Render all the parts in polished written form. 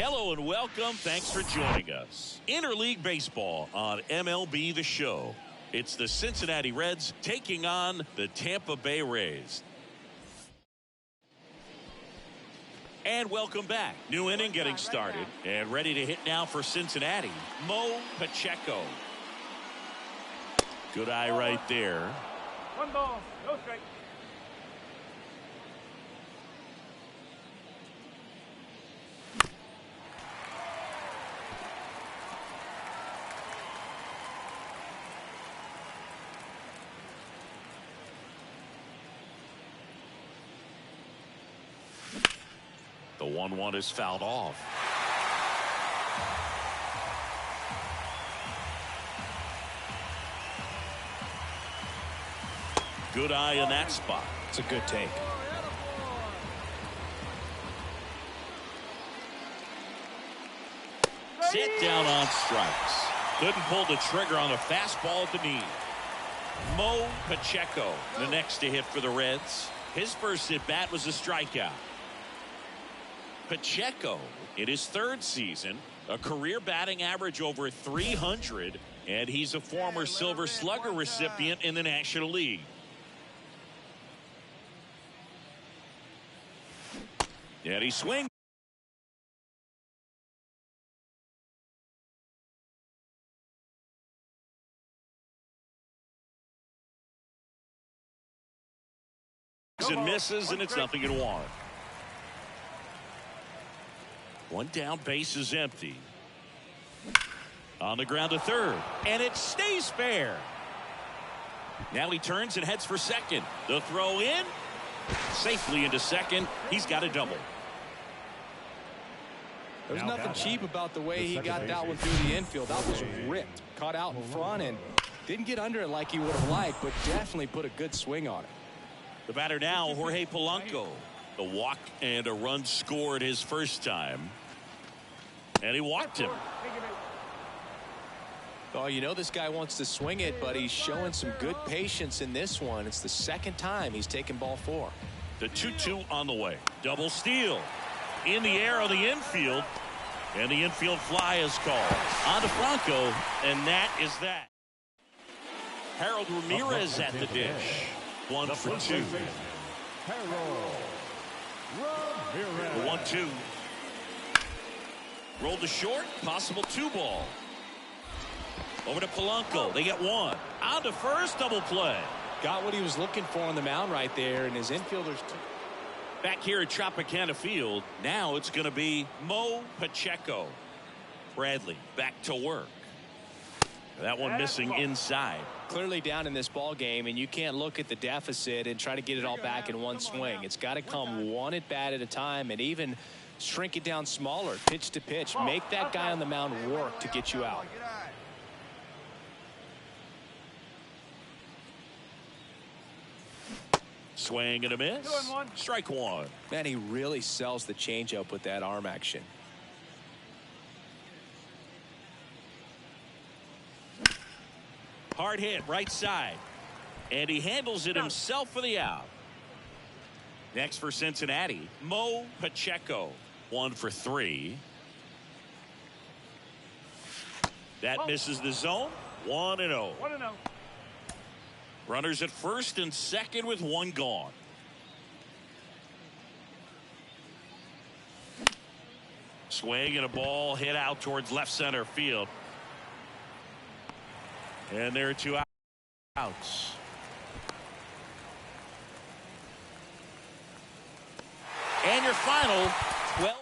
Hello and welcome. Thanks for joining us. Interleague Baseball on MLB The Show. It's the Cincinnati Reds taking on the Tampa Bay Rays. And welcome back. New inning getting started. And ready to hit now for Cincinnati, Mo Pacheco. Good eye right there. 1 ball, no strike. The 1-1 is fouled off. Good eye in that spot. It's a good take. Sit down on strikes. Couldn't pull the trigger on a fastball at the knee. Mo Pacheco, the next to hit for the Reds. His first at bat was a strikeout. Pacheco, in his third season, a career batting average over 300, and he's a former Silver Slugger recipient in the National League. And he swings. And misses, and it's 0-1. One down, base is empty. On the ground to third, and it stays fair. Now he turns and heads for second. The throw in, safely into second. He's got a double. There's nothing cheap about the way he got that one through the infield. That was ripped, caught out in front, and didn't get under it like he would have liked, but definitely put a good swing on it. The batter now, Jorge Polanco. The walk and a run scored his first time. And he walked him. Oh, you know this guy wants to swing it, but he's showing some good patience in this one. It's the second time he's taken ball 4. The 2-2 on the way. Double steal. In the air on the infield. And the infield fly is called. On to Franco, and that is that. Harold Ramirez at the dish. 1 for 2. The 1-2. Rolled to short, possible 2-ball. Over to Polanco. They get 1. On to first, double play. Got what he was looking for on the mound right there, and his infielders. Back here at Tropicana Field, now it's going to be Mo Pacheco. Bradley back to work. That one missing inside. Clearly down in this ball game, and you can't look at the deficit and try to get it all back in one swing. It's got to come one at bat at a time, and even shrink it down smaller, pitch to pitch. Make that guy on the mound work to get you out. Swing and a miss. Strike 1. Man, he really sells the changeup with that arm action. Hard hit right side, and he handles it himself for the out. Next for Cincinnati, Mo Pacheco. 1 for 3. That misses the zone. 1-0. 1-0. Runners at first and second with 1 gone. Swing and a ball hit out towards left center field. And there are 2 outs. And your final 12.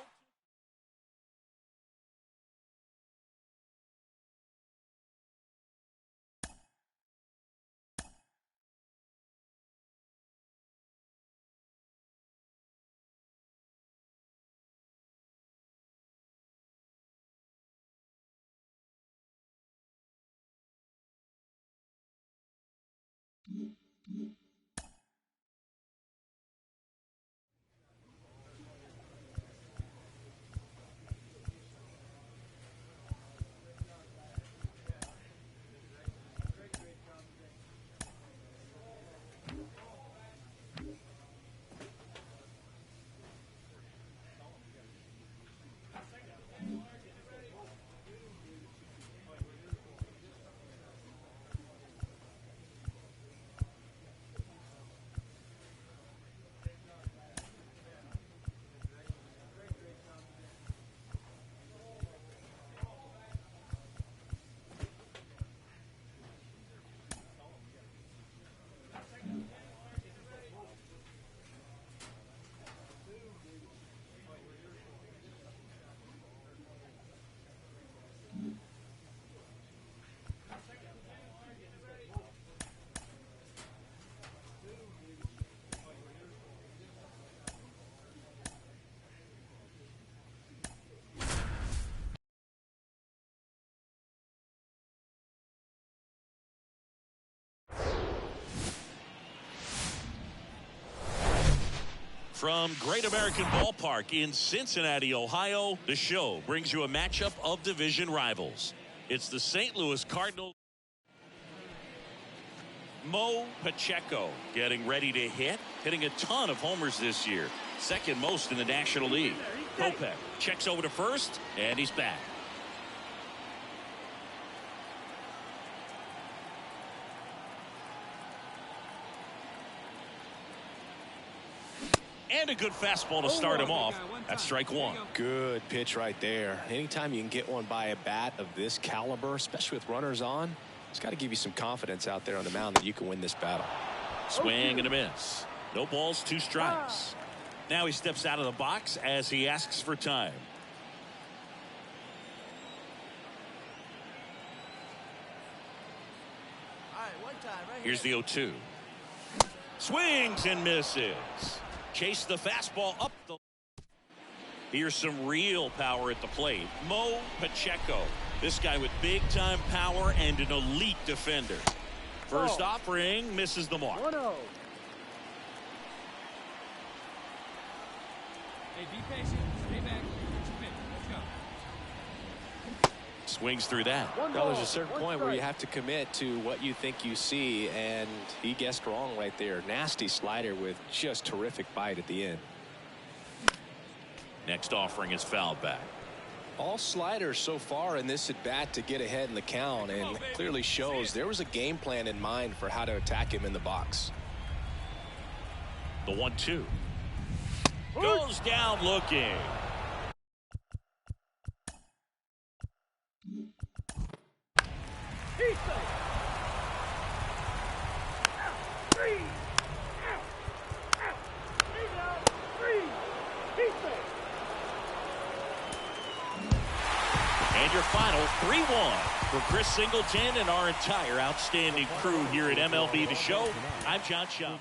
From Great American Ballpark in Cincinnati, Ohio, the show brings you a matchup of division rivals. It's the St. Louis Cardinals. Mo Pacheco getting ready to hit, hitting a ton of homers this year. Second most in the National League. Kopech checks over to first, and he's back. And a good fastball to start him off. That's strike one. Good pitch right there. Anytime you can get one by a bat of this caliber, especially with runners on, it's got to give you some confidence out there on the mound that you can win this battle. Swing and a miss. No balls, 2 strikes. Now he steps out of the box as he asks for time. Here's the 0-2. Swings and misses. Chase the fastball up the. Here's some real power at the plate. Mo Pacheco. This guy with big time power and an elite defender. First offering misses the mark. 1-0. Hey, be patient. Stay back. Let's go. Swings through that. Well, there's a certain point where you have to commit to what you think you see, and he guessed wrong right there. Nasty slider with just terrific bite at the end. Next offering is fouled back. All sliders so far in this at bat to get ahead in the count, and clearly shows there was a game plan in mind for how to attack him in the box. The 1-2 goes down looking. And your final 3-1 for Chris Singleton and our entire outstanding crew here at MLB The Show. I'm John Shaw.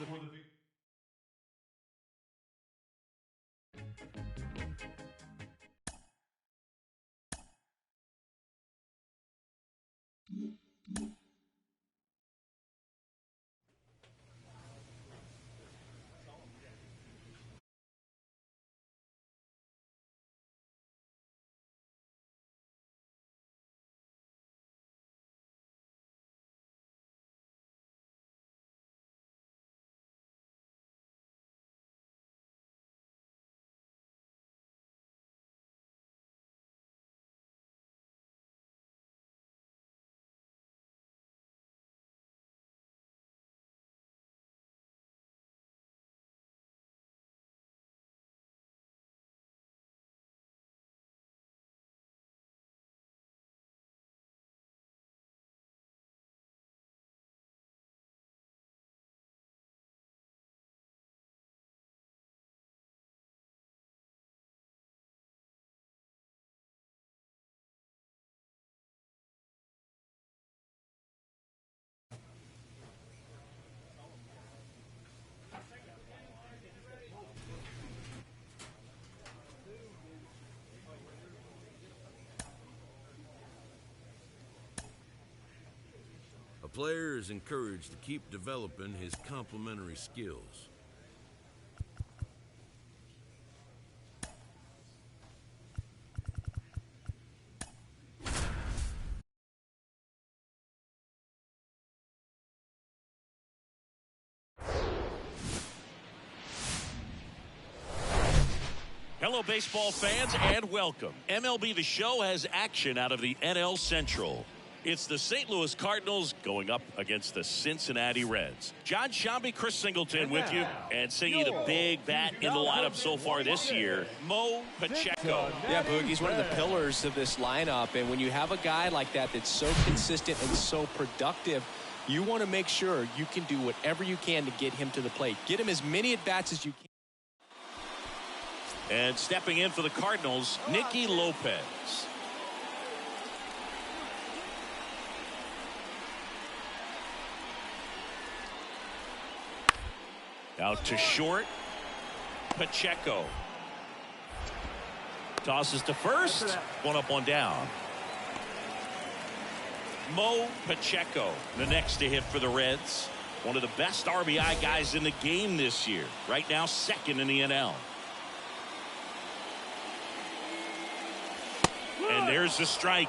A player is encouraged to keep developing his complementary skills. Hello, baseball fans, and welcome. MLB The Show has action out of the NL Central. It's the St. Louis Cardinals going up against the Cincinnati Reds. John Shambi, Chris Singleton with you, and singing a big bat in the lineup so far this year, Mo Pacheco. Yeah, Boog, he's one of the pillars of this lineup, and when you have a guy like that that's so consistent and so productive, you want to make sure you can do whatever you can to get him to the plate. Get him as many at-bats as you can. And stepping in for the Cardinals, Nicky Lopez. Out to short. Pacheco. Tosses to first. One up, one down. Mo Pacheco, the next to hit for the Reds. One of the best RBI guys in the game this year. Right now, second in the NL. And there's the strike.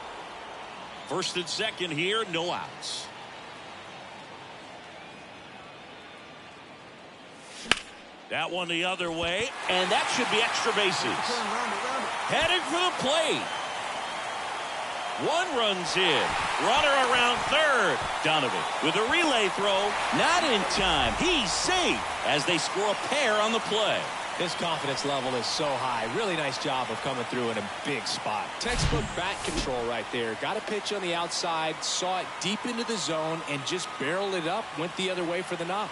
First and second here, no outs. That one the other way, and that should be extra bases. Headed for the plate. One runs in. Runner around third. Donovan with a relay throw. Not in time. He's safe as they score a pair on the play. His confidence level is so high. Really nice job of coming through in a big spot. Textbook bat control right there. Got a pitch on the outside, saw it deep into the zone, and just barreled it up. Went the other way for the knock.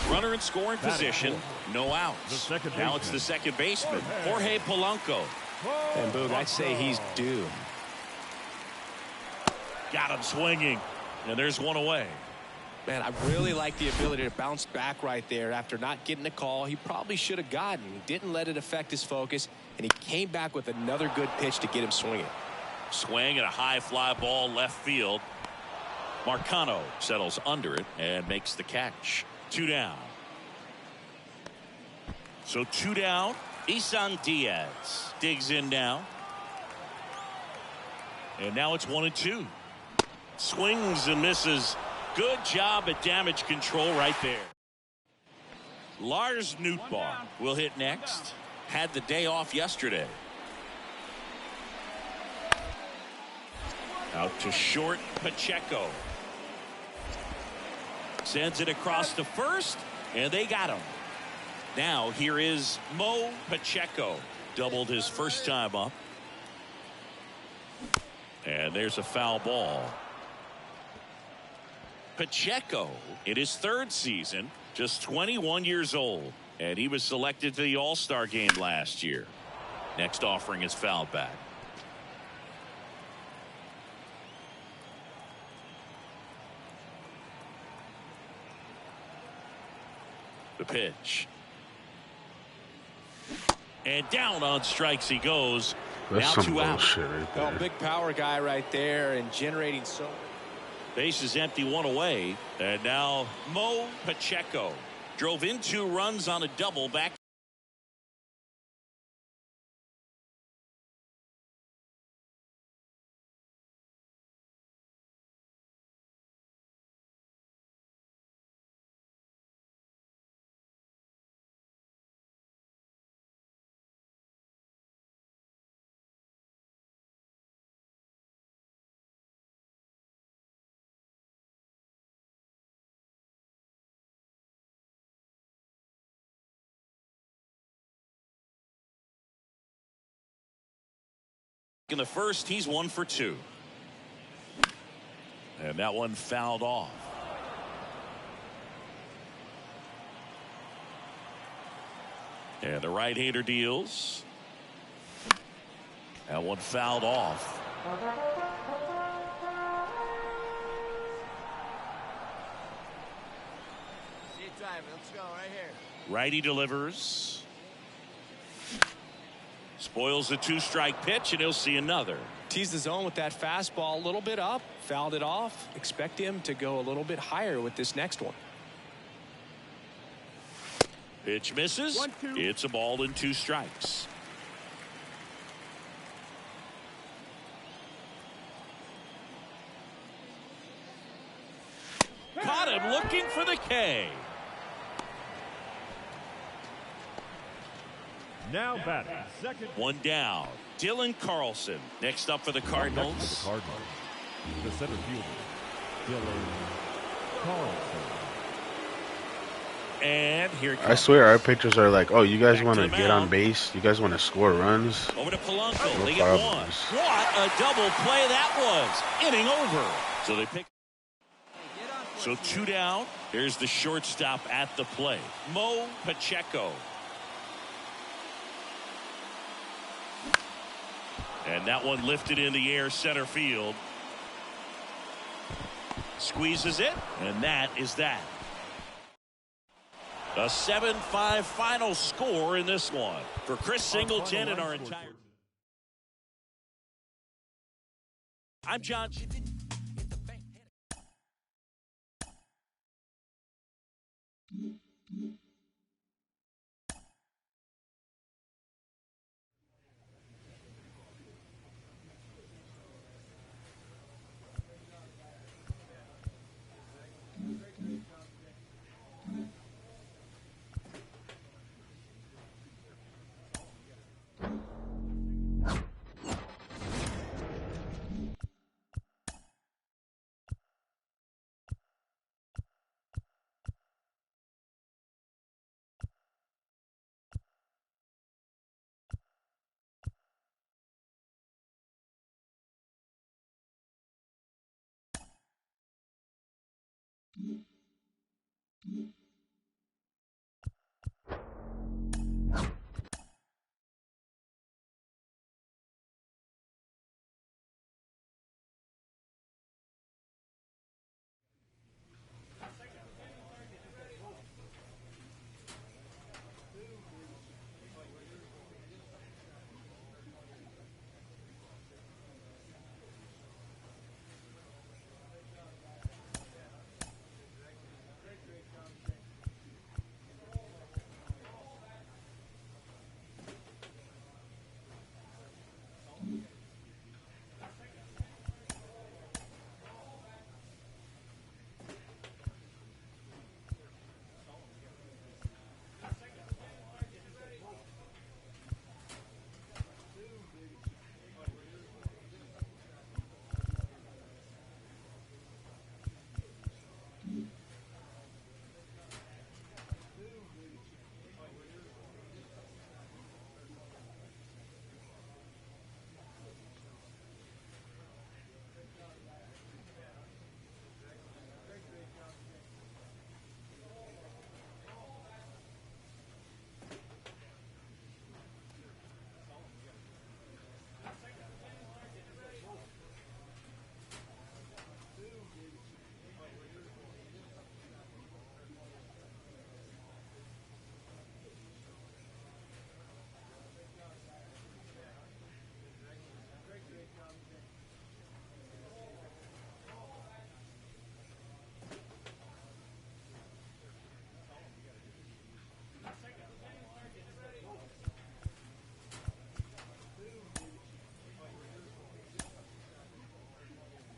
Runner in scoring position. No outs. Now it's the second baseman, Jorge Polanco. And Boog, I'd say he's due. Got him swinging. And there's one away. Man, I really like the ability to bounce back right there after not getting a call he probably should have gotten. He didn't let it affect his focus, and he came back with another good pitch to get him swinging. Swing and a high fly ball left field. Marcano settles under it and makes the catch. 2 down. So 2 down. Isan Diaz digs in now. And now it's 1-2. Swings and misses. Good job at damage control right there. Lars Nootbaar will hit next. Had the day off yesterday. Out to short, Pacheco. Sends it across to first, and they got him. Now here is Mo Pacheco. Doubled his first time up. And there's a foul ball. Pacheco in his third season, just 21 years old, and he was selected to the All-Star game last year. Next offering is fouled back. The pitch. And down on strikes he goes. That's now some 2 out. bullshit right there. Well, big power guy right there and generating so. Base is empty, 1 away. And now Mo Pacheco drove in 2 runs on a double back. In the first, he's 1 for 2. And that one fouled off. And the right-hander deals. That one fouled off. See it driving. Let's go right here. Righty delivers. Spoils the 2-strike pitch, and he'll see another. Teased the zone with that fastball a little bit up, fouled it off. Expect him to go a little bit higher with this next one. Pitch misses. 1-2. It's a ball and 2 strikes. Caught him looking for the K. Now batting, second. 1 down. Dylan Carlson next up for the Cardinals. The center fielder, Dylan Carlson. And here I swear our pitchers are like, oh, you guys want to get on base? You guys want to score runs? over to Polanco. No They get 1. problems. What a double play that was. Inning over. So they pick. So 2 down. Here's the shortstop at the plate, Mo Pacheco. And that one lifted in the air center field. Squeezes it, and that is that. A 7-5 final score in this one. For Chris Singleton and our entire. I'm John.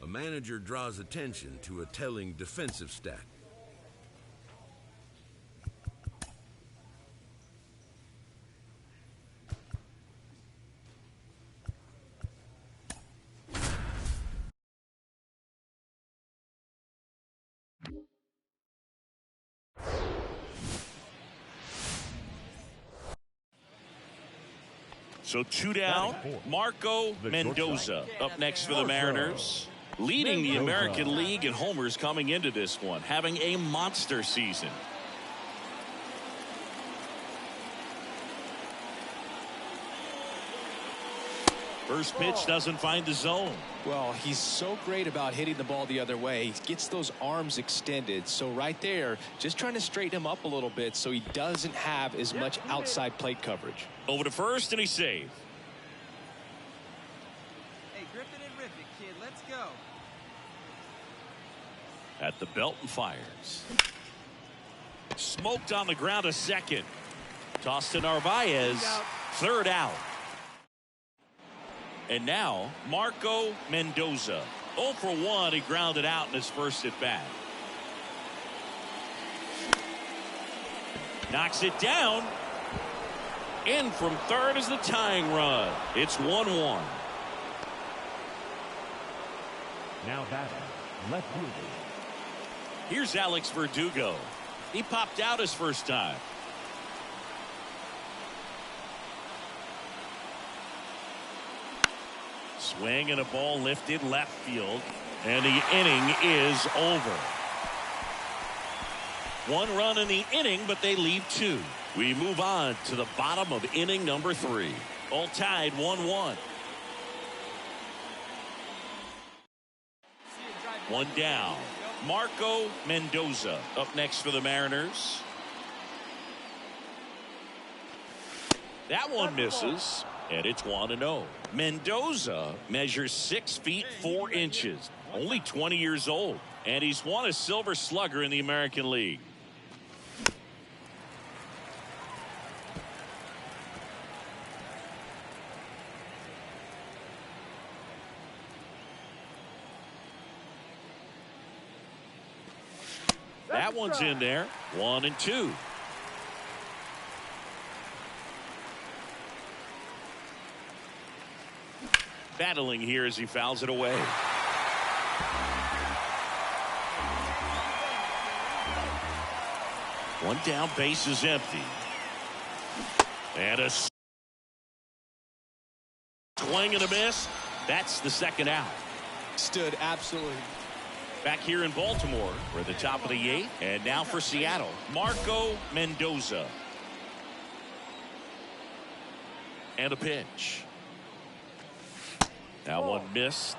A manager draws attention to a telling defensive stat. So 2 down, Marco Mendoza up next for the Mariners. Leading the American League in homers coming into this one, having a monster season. First pitch doesn't find the zone. Well, he's so great about hitting the ball the other way. He gets those arms extended. So right there, just trying to straighten him up a little bit so he doesn't have as much outside plate coverage. Over to first, and he's saved. Hey, grip it and rip it, kid. Let's go. At the belt and fires. Smoked on the ground to second. Tossed to Narvaez. Third out. And now, Marco Mendoza. 0 for 1. He grounded out in his first at bat. Knocks it down. In from third is the tying run. It's 1-1. Now batting, left fielder. Here's Alex Verdugo. He popped out his first time. Swing and a ball lifted left field. And the inning is over. 1 run in the inning, but they leave 2. We move on to the bottom of inning number 3. All tied 1-1. 1 down. Marco Mendoza up next for the Mariners. That one misses, and it's 1-0. Mendoza measures 6 feet 4 inches, only 20 years old, and he's won a Silver Slugger in the American League. That one's in there. 1-2. Battling here as he fouls it away. One down, base is empty. And a swing and a miss. That's the second out. Stood absolutely. Back here in Baltimore, we're at the top of the 8th. And now for Seattle, Marco Mendoza. And a pitch. That one missed.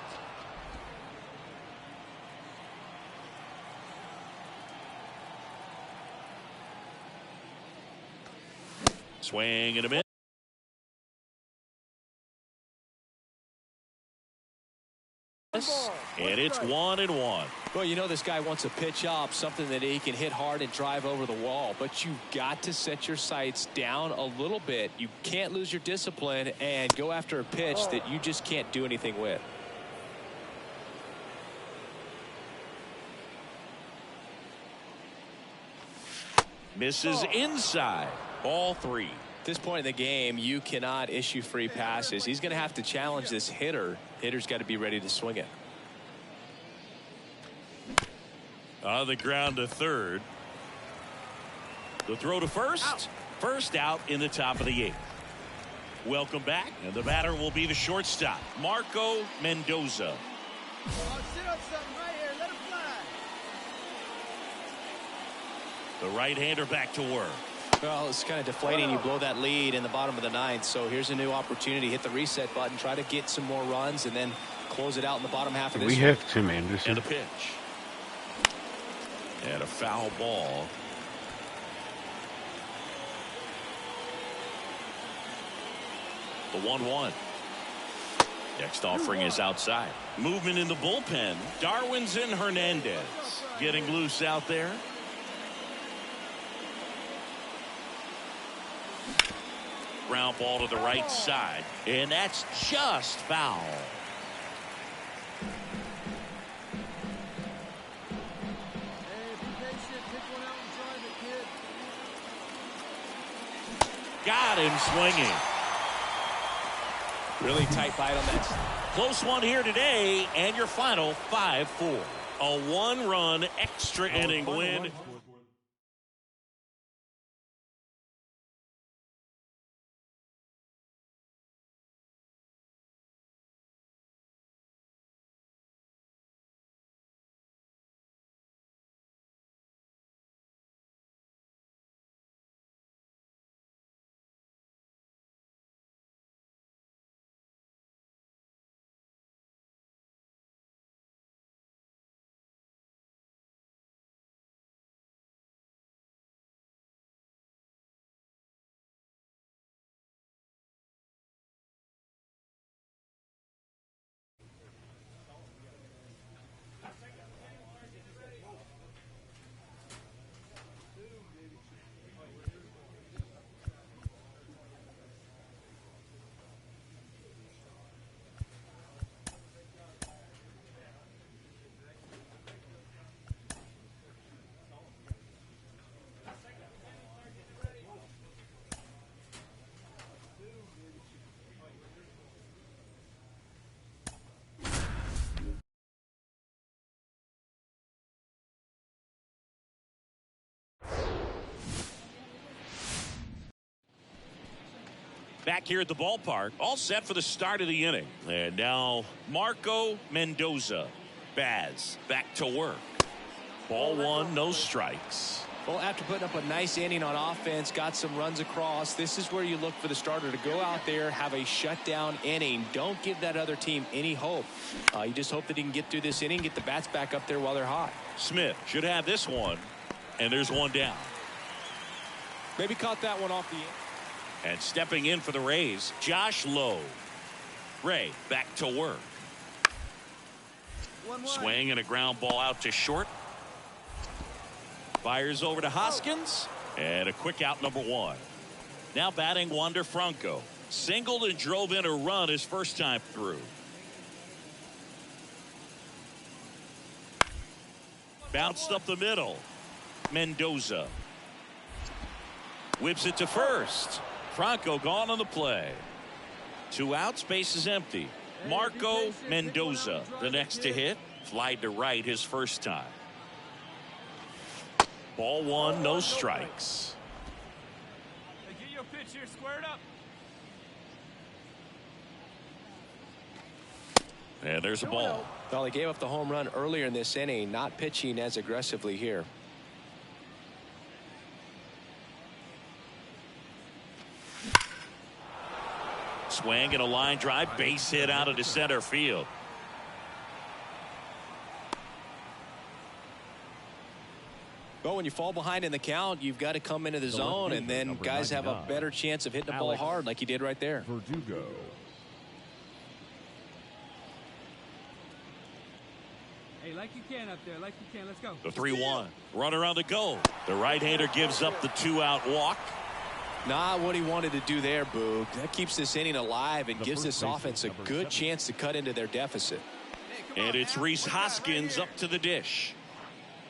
Swing and a miss. And it's 1-1. Well, you know this guy wants a pitch up, something that he can hit hard and drive over the wall. But you've got to set your sights down a little bit. You can't lose your discipline and go after a pitch that you just can't do anything with. Misses inside. Ball 3. At this point in the game, you cannot issue free passes. He's going to have to challenge this hitter. Hitter's got to be ready to swing it. On the ground to third. The throw to first. Out. First out in the top of the 8th. Welcome back. And the batter will be the shortstop, Marco Mendoza. Oh, sit on something right here. Let him fly. The right-hander back to work. Well, it's kind of deflating. You blow that lead in the bottom of the 9th. So here's a new opportunity. Hit the reset button. Try to get some more runs and then close it out in the bottom half of this. We have to, man. This And is a pitch. And a foul ball. The 1-1. Next offering is outside. Movement in the bullpen. Darwin's in Hernandez. Getting loose out there. Ground ball to the right side. And that's just foul. Hey, be patient. Pick one out and drive it, kid. Got him swinging. Really tight bite on that. Close one here today, and your final 5-4. A 1-run extra inning win. Back here at the ballpark, all set for the start of the inning. And now Marco Mendoza. Baz back to work. Ball 1, no strikes. Well, after putting up a nice inning on offense, got some runs across, this is where you look for the starter to go out there, have a shutdown inning. Don't give that other team any hope. You just hope that he can get through this inning, get the bats back up there while they're hot. Smith should have this one, and there's one down. Maybe caught that one off the end. And stepping in for the Rays, Josh Lowe. Ray back to work. 1-1. Swing and a ground ball out to short. Fires over to Hoskins. And a quick out, number 1. Now batting Wander Franco. Singled and drove in a run his first time through. Bounced up the middle. Mendoza whips it to first. Franco gone on the play. 2 outs, base is empty. Marco Mendoza, the next to hit. Flied to right his first time. Ball 1, no strikes. Get your pitch here squared up. And there's a ball. Well, he gave up the home run earlier in this inning, not pitching as aggressively here. Swing and a line drive, base hit out into center field. But when you fall behind in the count, you've got to come into the zone, and then guys have a better chance of hitting the ball hard like he did right there. Verdugo. Hey, like you can up there, like you can. Let's go. The 3-1. Runner on the go. The right-hander gives up the 2-out walk. Not what he wanted to do there, Boog. That keeps this inning alive and gives this offense a good chance to cut into their deficit. And it's Rhys Hoskins up to the dish.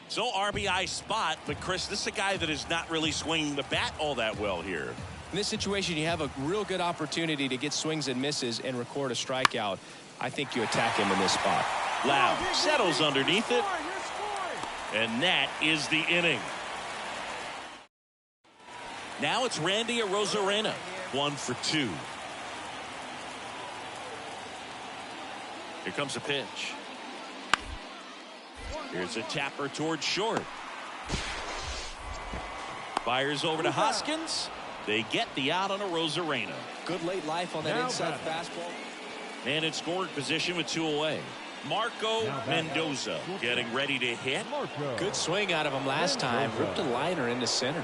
So RBI spot, but Chris, this is a guy that is not really swinging the bat all that well here. In this situation, you have a real good opportunity to get swings and misses and record a strikeout. I think you attack him in this spot. Loud settles underneath it, and that is the inning. Now it's Randy Arozarena, 1 for 2. Here comes a pitch. Here's a tapper towards short. Fires over to Hoskins. They get the out on Arozarena. Good late life on that inside fastball. And in scoring position with 2 away. Marco Mendoza getting ready to hit. Good swing out of him last time. Ripped a liner into center.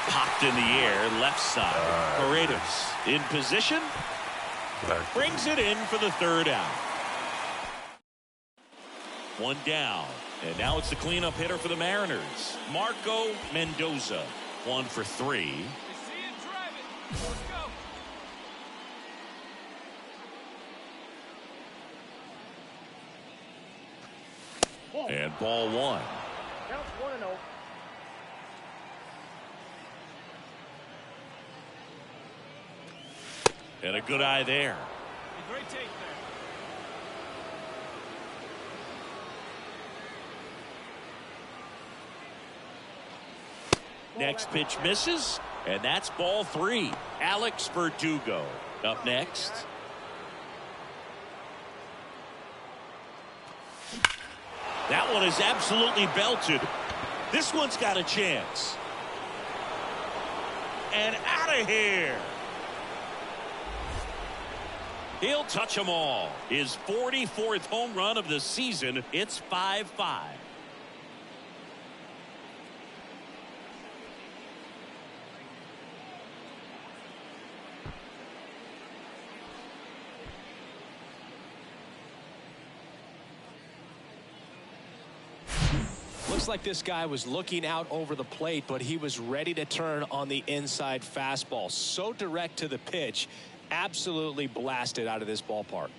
Popped in the air, left side. Paredes in position. Brings it in for the 3rd out. 1 down. And now it's the cleanup hitter for the Mariners. Marco Mendoza, 1 for 3. See it, drive it. Let's go. And ball 1. Counts 1-0. And a good eye there. Great take there. Next pitch misses, and that's ball 3. Alex Verdugo up next. That one is absolutely belted. This one's got a chance. And out of here. He'll touch them all. His 44th home run of the season. It's 5-5. Looks like this guy was looking out over the plate, but he was ready to turn on the inside fastball. So direct to the pitch. Absolutely blasted out of this ballpark.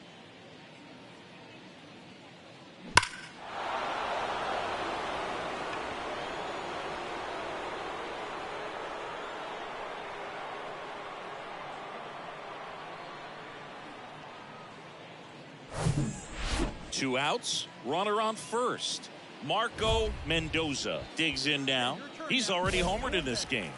Two outs, runner on first. Marco Mendoza digs in now. He's already homered in this game.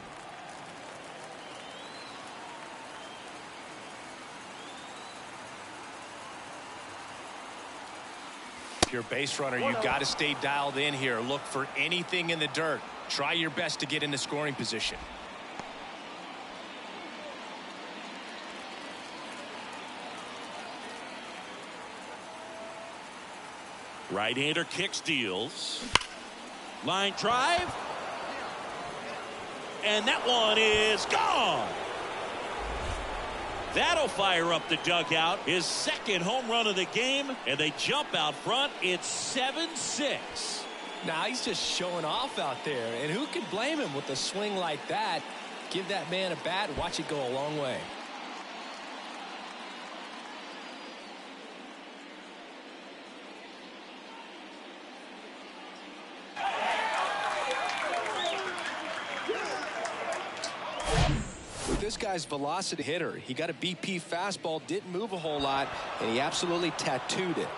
If you're a base runner, you've got to stay dialed in here. Look for anything in the dirt. Try your best to get into scoring position. Right-hander kicks, deals. Line drive. And that one is gone. That'll fire up the dugout. His second home run of the game, and they jump out front. It's 7-6. Now he's just showing off out there, and who can blame him with a swing like that? Give that man a bat, watch it go a long way. guy's velocity hitter. He got a BP fastball, didn't move a whole lot, and he absolutely tattooed it.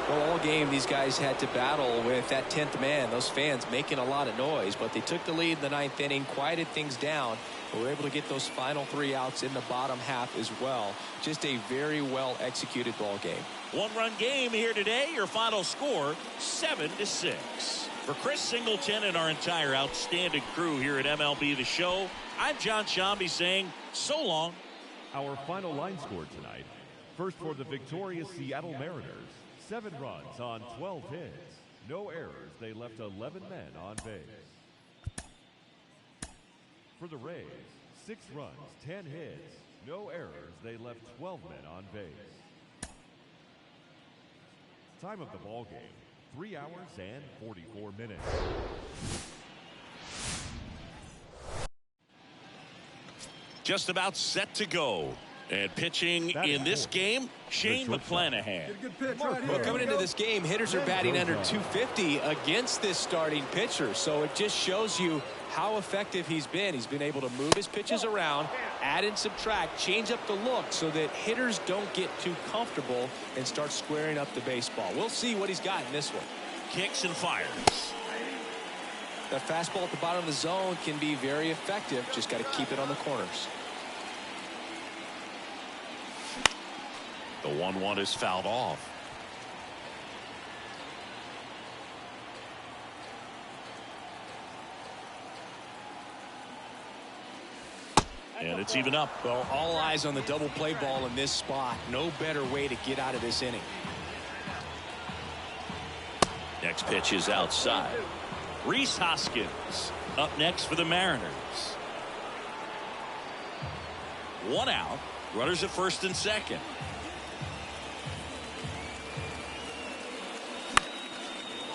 Well, all game these guys had to battle with that 10th man, those fans making a lot of noise, but they took the lead in the 9th inning, quieted things down, and were able to get those final 3 outs in the bottom half as well. Just a very well executed ball game. One-run game here today. Your final score 7-6. For Chris Singleton and our entire outstanding crew here at MLB The Show, I'm John Shambi saying so long. Our final line score tonight. First for the victorious Seattle Mariners. 7 runs on 12 hits. No errors. They left 11 men on base. For the Rays, 6 runs, 10 hits. No errors. They left 12 men on base. Time of the ball game, 3 hours and 44 minutes. Just about set to go. And pitching in this game, Shane McClanahan. Good pitch right here. Well, coming into this game, hitters are batting under 250 against this starting pitcher. So it just shows you how effective he's been. He's been able to move his pitches around, add and subtract, change up the look so that hitters don't get too comfortable and start squaring up the baseball. We'll see what he's got in this one. Kicks and fires. The fastball at the bottom of the zone can be very effective. Just got to keep it on the corners. The 1-1 is fouled off. And it's even up. Well, all eyes on the double play ball in this spot. No better way to get out of this inning. Next pitch is outside. Rhys Hoskins up next for the Mariners. 1 out. Runners at first and second.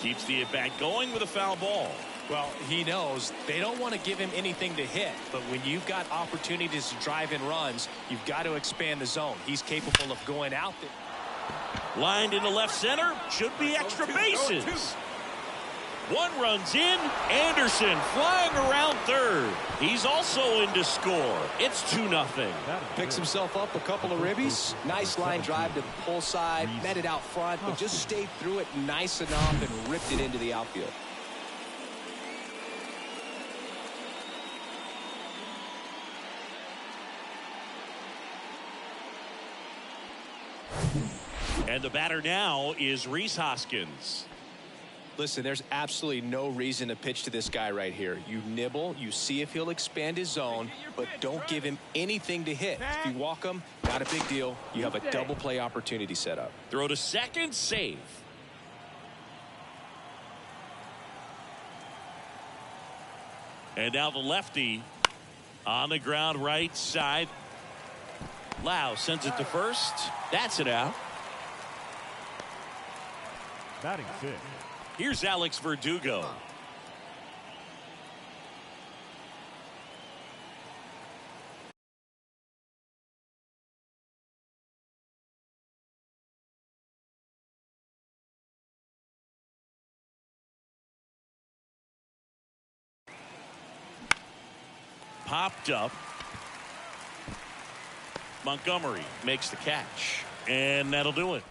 Keeps the at-bat going with a foul ball. Well, he knows they don't want to give him anything to hit, but when you've got opportunities to drive in runs, you've got to expand the zone. He's capable of going out there. Lined into left center. Should be extra bases. 1 runs in. Anderson flying around third. He's also in to score. It's 2-0. Picks himself up a couple of ribbies. Nice line drive to the pull side. Met it out front, but just stayed through it nice enough and ripped it into the outfield. And the batter now is Rhys Hoskins. Listen, there's absolutely no reason to pitch to this guy right here. You nibble, you see if he'll expand his zone, but don't give him anything to hit. If you walk him, not a big deal. You have a double play opportunity set up. Throw to second, save. And now the lefty on the ground right side. Lau sends it to first. That's it out. Batting 6. Here's Alex Verdugo. Popped up. Montgomery makes the catch. And that'll do it.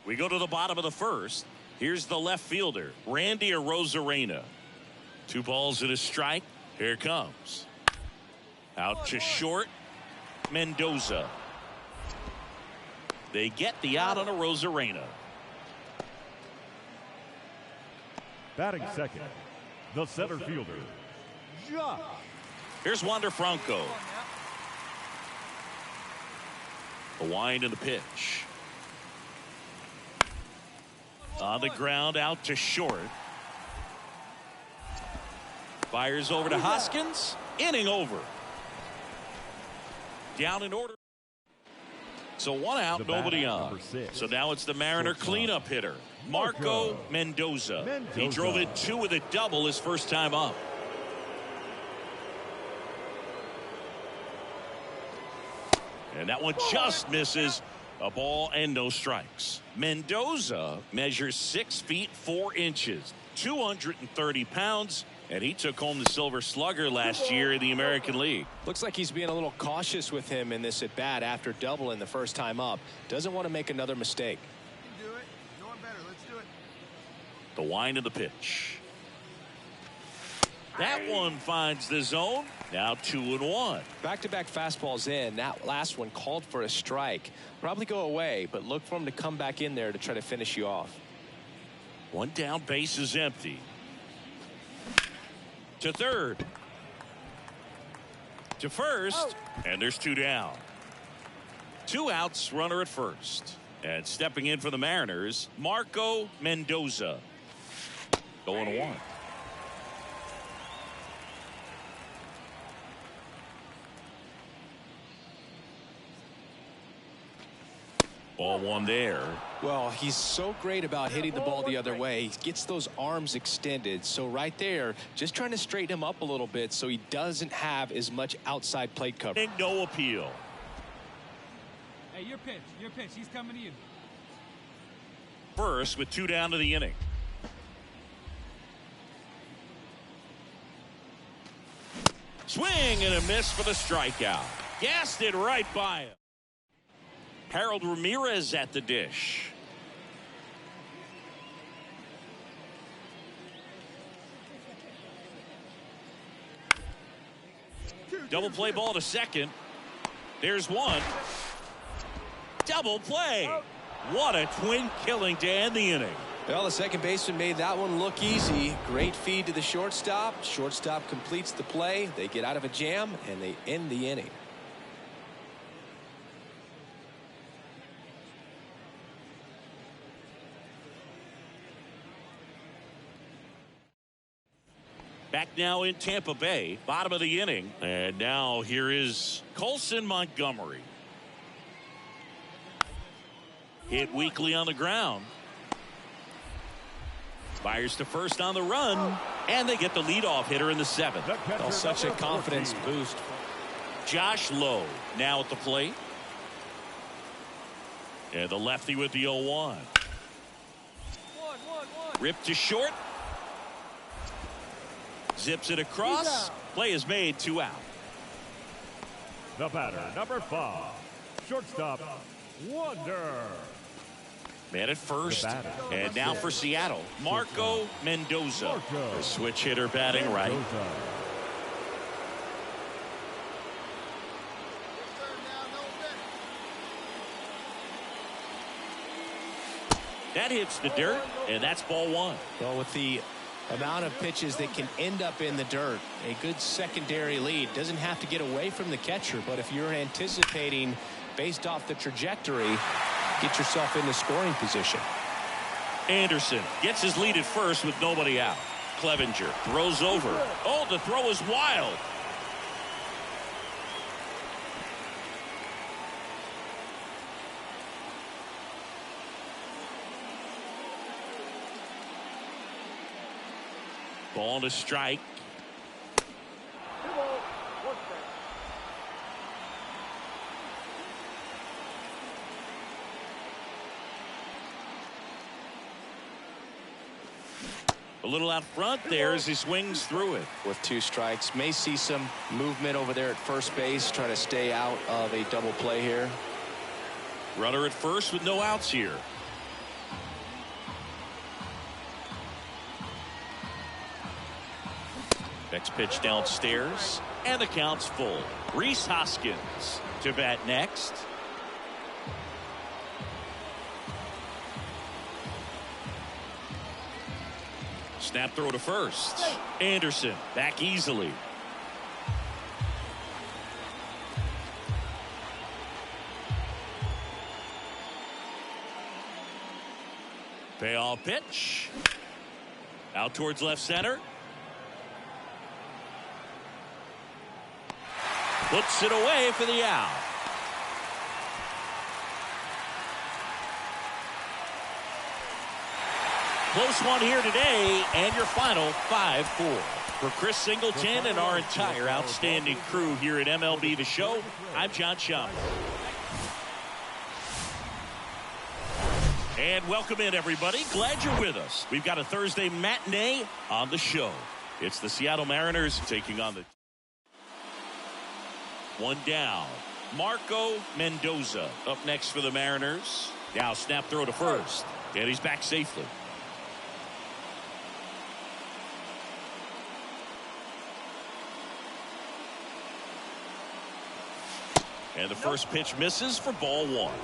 We go to the bottom of the first. Here's the left fielder, Randy Arozarena. 2 balls and a strike. Here it comes. Out to short, Mendoza. They get the out on Arozarena. Batting second, the center fielder, Josh. Here's Wander Franco. A wind in the pitch. On the ground, out to short. Fires over to Hoskins. Inning over. Down in order. So 1 out, nobody on. So now it's the Mariner cleanup hitter, Marco Mendoza. He drove it 2 with a double his first time up. And that one just misses. A ball and no strikes. Mendoza measures 6 feet 4 inches, 230 pounds, And he took home the Silver Slugger last year in the American League. Looks like he's being a little cautious with him in this at bat after doubling the first time up. Doesn't want to make another mistake. You can do it. You know I'm better. Let's do it. The wind of the pitch. That one finds the zone. Now 2-1. Back-to-back fastballs in. That last one called for a strike. Probably go away, but look for him to come back in there to try to finish you off. One down, base is empty. To third. To first. And there's 2 down. 2 outs, runner at first. And stepping in for the Mariners, Marco Mendoza. 0-1. Ball 1 there. Well, he's so great about hitting the ball the other way. He gets those arms extended. So right there, just trying to straighten him up a little bit so he doesn't have as much outside plate coverage. No appeal. Hey, your pitch. Your pitch. He's coming to you. First with 2 down to the inning. Swing and a miss for the strikeout. Gassed it right by him. Harold Ramirez at the dish. Double play ball to second. There's one. Double play. What a twin killing to end the inning. Well, the second baseman made that one look easy. Great feed to the shortstop. Shortstop completes the play. They get out of a jam and they end the inning. Back now in Tampa Bay, bottom of the inning. And now here is Colson Montgomery. Hit weakly on the ground. Fires to first on the run. And they get the leadoff hitter in the 7th. Well, such a confidence boost. Josh Lowe now at the plate. And the lefty with the 0-1. Ripped to short. Zips it across. Play is made, 2 out. The batter, number 5, shortstop, Wonder. Man at first. And now for Seattle, Marco Mendoza. The switch hitter batting right. That hits the dirt, and that's ball 1. Well, with the amount of pitches that can end up in the dirt, a good secondary lead. Doesn't have to get away from the catcher, but if you're anticipating based off the trajectory, get yourself into scoring position. Anderson gets his lead at first with nobody out. Clevenger throws over. Oh, the throw is wild. Ball to strike. A little out front there as he swings through it. With 2 strikes, may see some movement over there at first base, trying to stay out of a double play here. Runner at first with no outs here. Next pitch downstairs, and the count's full. Rhys Hoskins to bat next. Snap throw to first. Anderson back easily. Payoff pitch. Out towards left center. Puts it away for the out. Close one here today, and your final 5-4. For Chris Singleton and our entire outstanding crew here at MLB The Show, I'm John Schaumburg. And welcome in, everybody. Glad you're with us. We've got a Thursday matinee on the show. It's the Seattle Mariners taking on the one down. Marco Mendoza up next for the Mariners. Now snap throw to first. And he's back safely. And the first pitch misses for ball one.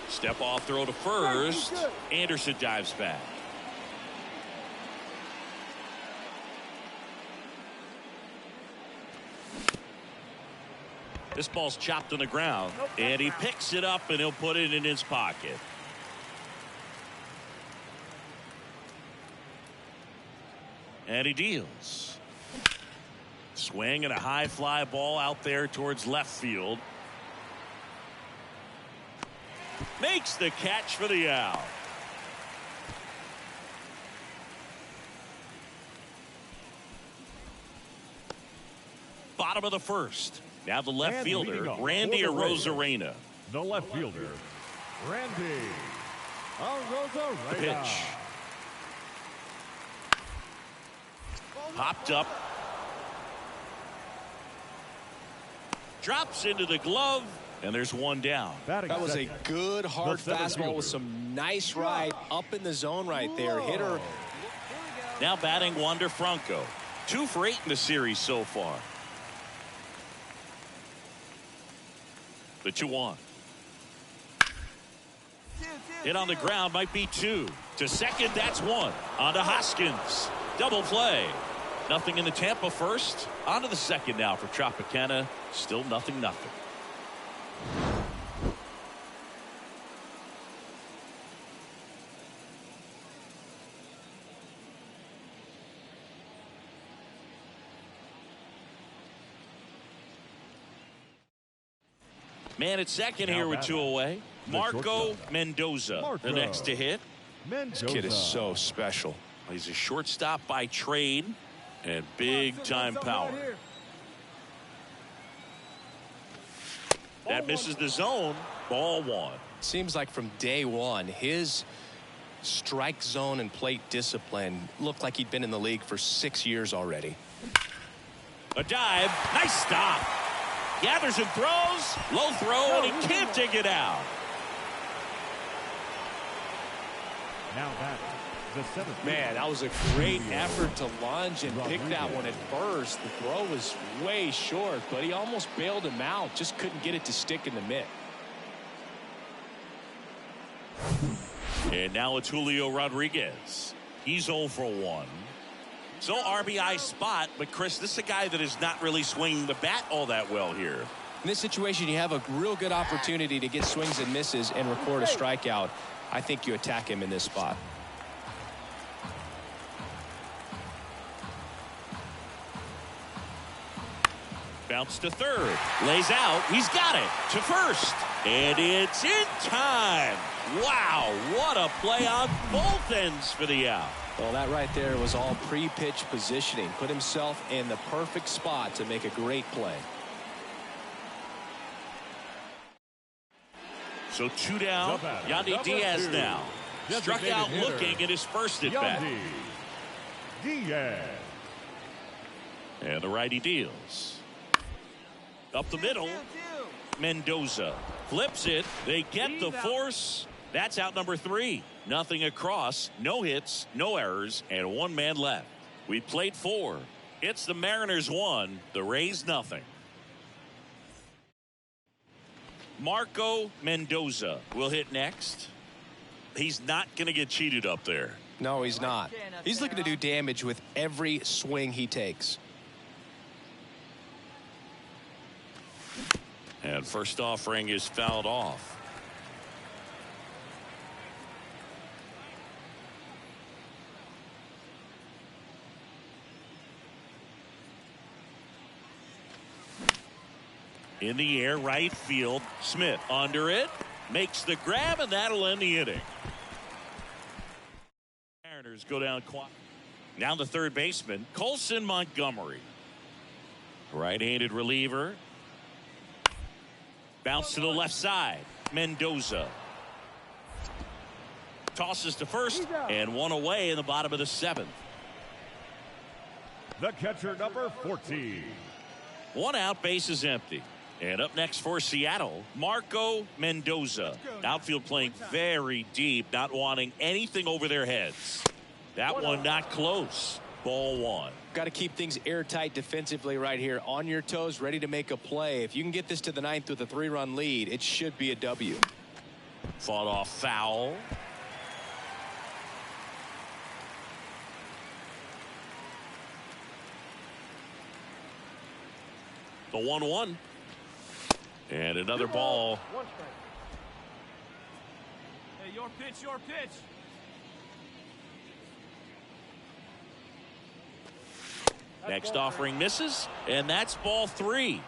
Step off throw to first. Anderson dives back. This ball's chopped on the ground, and he picks it up, and he'll put it in his pocket. And he deals. Swing and a high fly ball out there towards left field. Makes the catch for the out. Bottom of the first. Now the left fielder, Randy Arozarena. The left fielder, Randy Arozarena. The pitch. Popped up. Drops into the glove, and there's one down. That was a good hard fastball with some nice ride up in the zone right there. Hitter. Now batting Wander Franco. 2 for 8 in the series so far. The 2-1. Hit on the ground, might be 2. To second, that's 1. On to Hoskins. Double play. Nothing in the Tampa first. On to the second now for Tropicana. Still 0-0. Man at second here with 2 away. Marco Mendoza, the next to hit. This kid is so special. He's a shortstop by trade and big time power. That misses the zone. Ball 1. Seems like from day one, his strike zone and plate discipline looked like he'd been in the league for 6 years already. A dive. Nice stop. Gathers and throws. Low throw, and he can't take it out. Now that the 7th. Man, that was a great effort to lunge and pick that one at first. The throw was way short, but he almost bailed him out. Just couldn't get it to stick in the mitt. And now it's Julio Rodriguez. He's 0 for 1. So RBI spot, but Chris, this is a guy that is not really swinging the bat all that well here. In this situation, you have a real good opportunity to get swings and misses and record a strikeout. I think you attack him in this spot. Bounce to third. Lays out. He's got it. To first. And it's in time. Wow, what a play on both ends for the out. Well, that right there was all pre-pitch positioning. Put himself in the perfect spot to make a great play. So 2 down. Yandy Diaz now. Struck out looking at his first at bat. Diaz. And the righty deals. Up the middle. Mendoza flips it. They get the force. That's out number 3. Nothing across. No hits, no errors, and 1 man left. We played 4. It's the Mariners 1, the Rays nothing. Marco Mendoza will hit next. He's not going to get cheated up there. No, he's not. He's looking to do damage with every swing he takes. And first offering is fouled off. In the air, right field. Smith under it. Makes the grab, and that'll end the inning. Mariners go down quiet. Now the third baseman, Colson Montgomery. Right-handed reliever. Bounce to the left side. Mendoza. tosses to first, and one away in the bottom of the seventh. The catcher, number 14. One out, base is empty. And up next for Seattle, Marco Mendoza. Outfield playing very deep, not wanting anything over their heads. That one not close. Ball one. Got to keep things airtight defensively right here. On your toes, ready to make a play. If you can get this to the ninth with a 3-run lead, it should be a W. Fought off foul. The 1-1. And another ball. Hey, your pitch, your pitch. Next offering misses, and that's ball 3.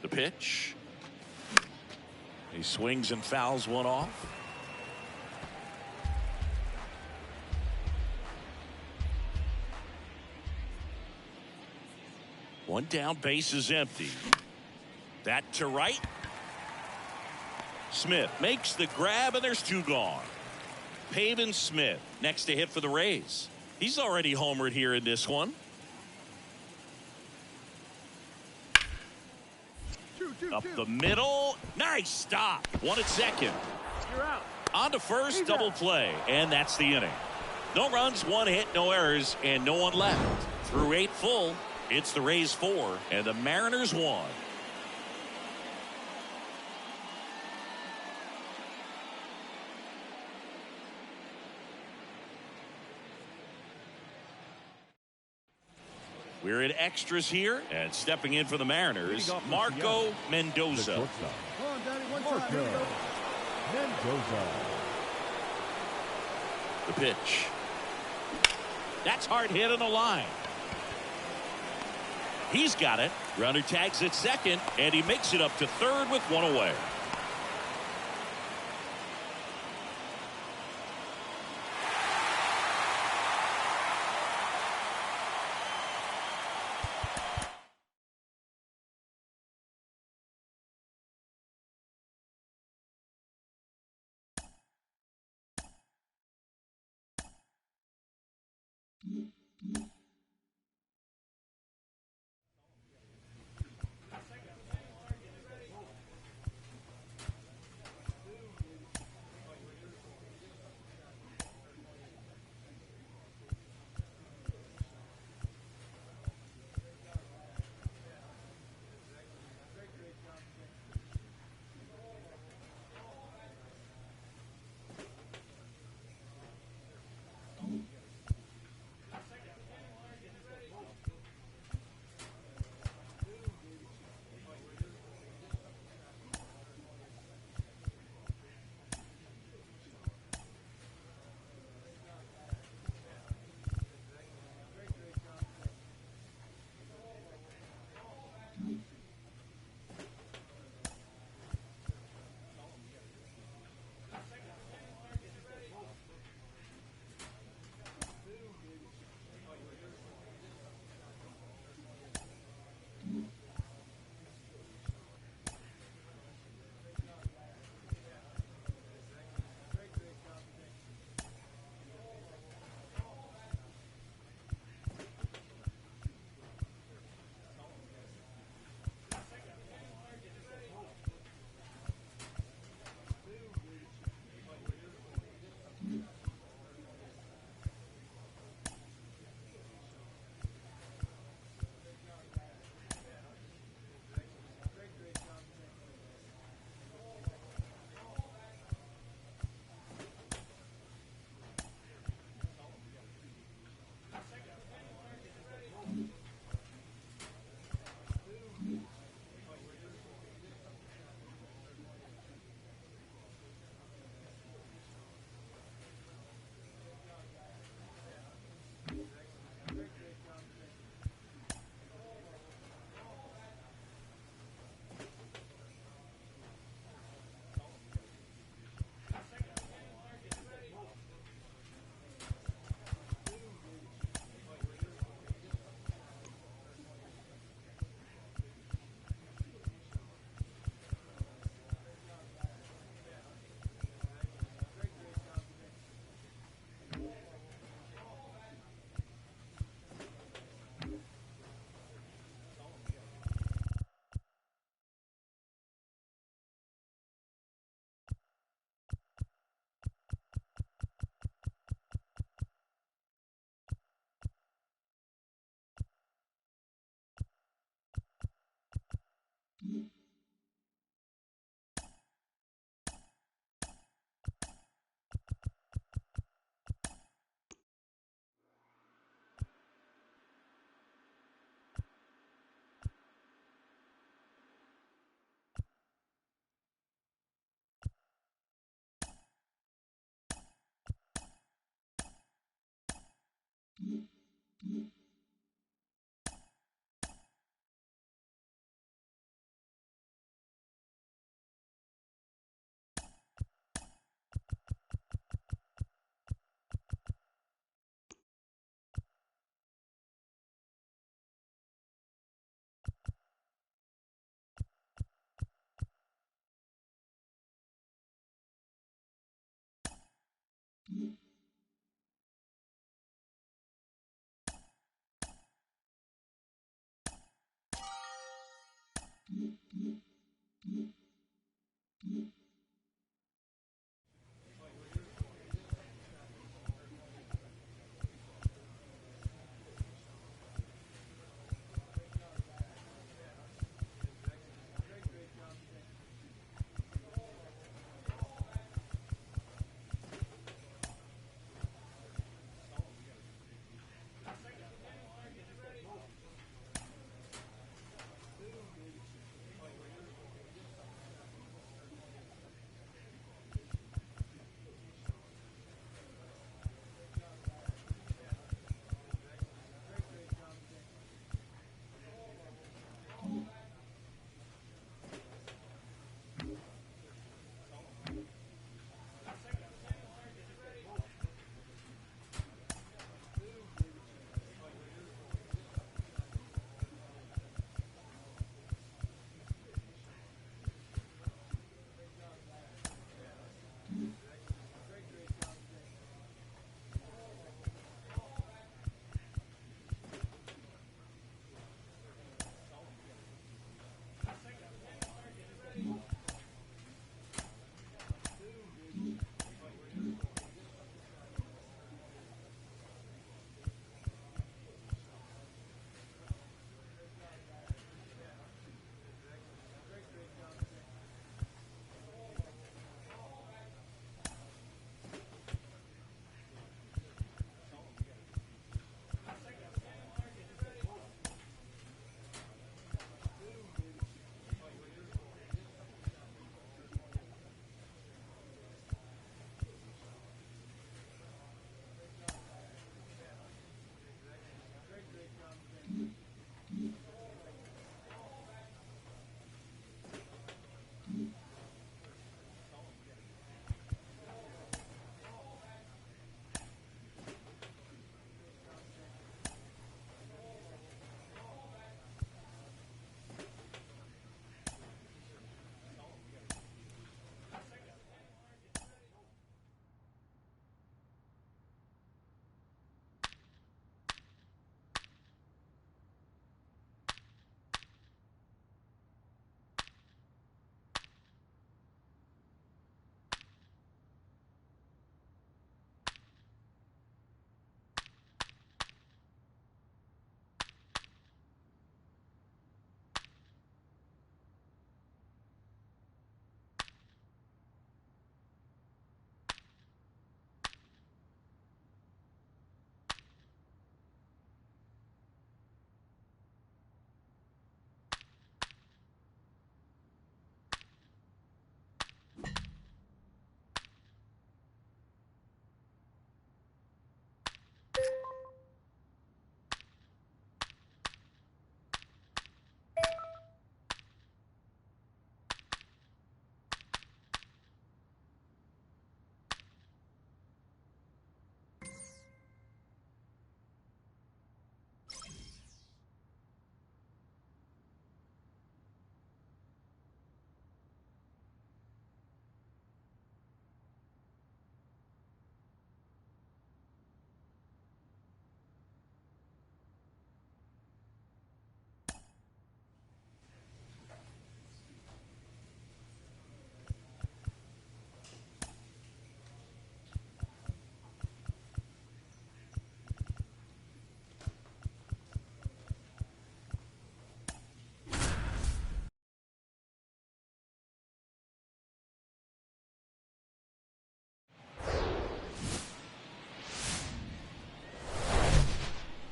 The pitch. He swings and fouls one off. One down, base is empty. That to right. Smith makes the grab, and there's 2 gone. Pavin Smith next to hit for the Rays. He's already homered here in this one. Up the middle. Nice stop. One at second. You're out. On to first, double play, and that's the inning. No runs, 1 hit, no errors, and no one left. Through 8 full, it's the Rays 4 and the Mariners 1. We're in extras here, and stepping in for the Mariners, Marco Mendoza. Come on, Danny, one time. Here we go. Mendoza. The pitch. That's hard hit on the line. He's got it. Runner tags at second, and he makes it up to third with 1 away.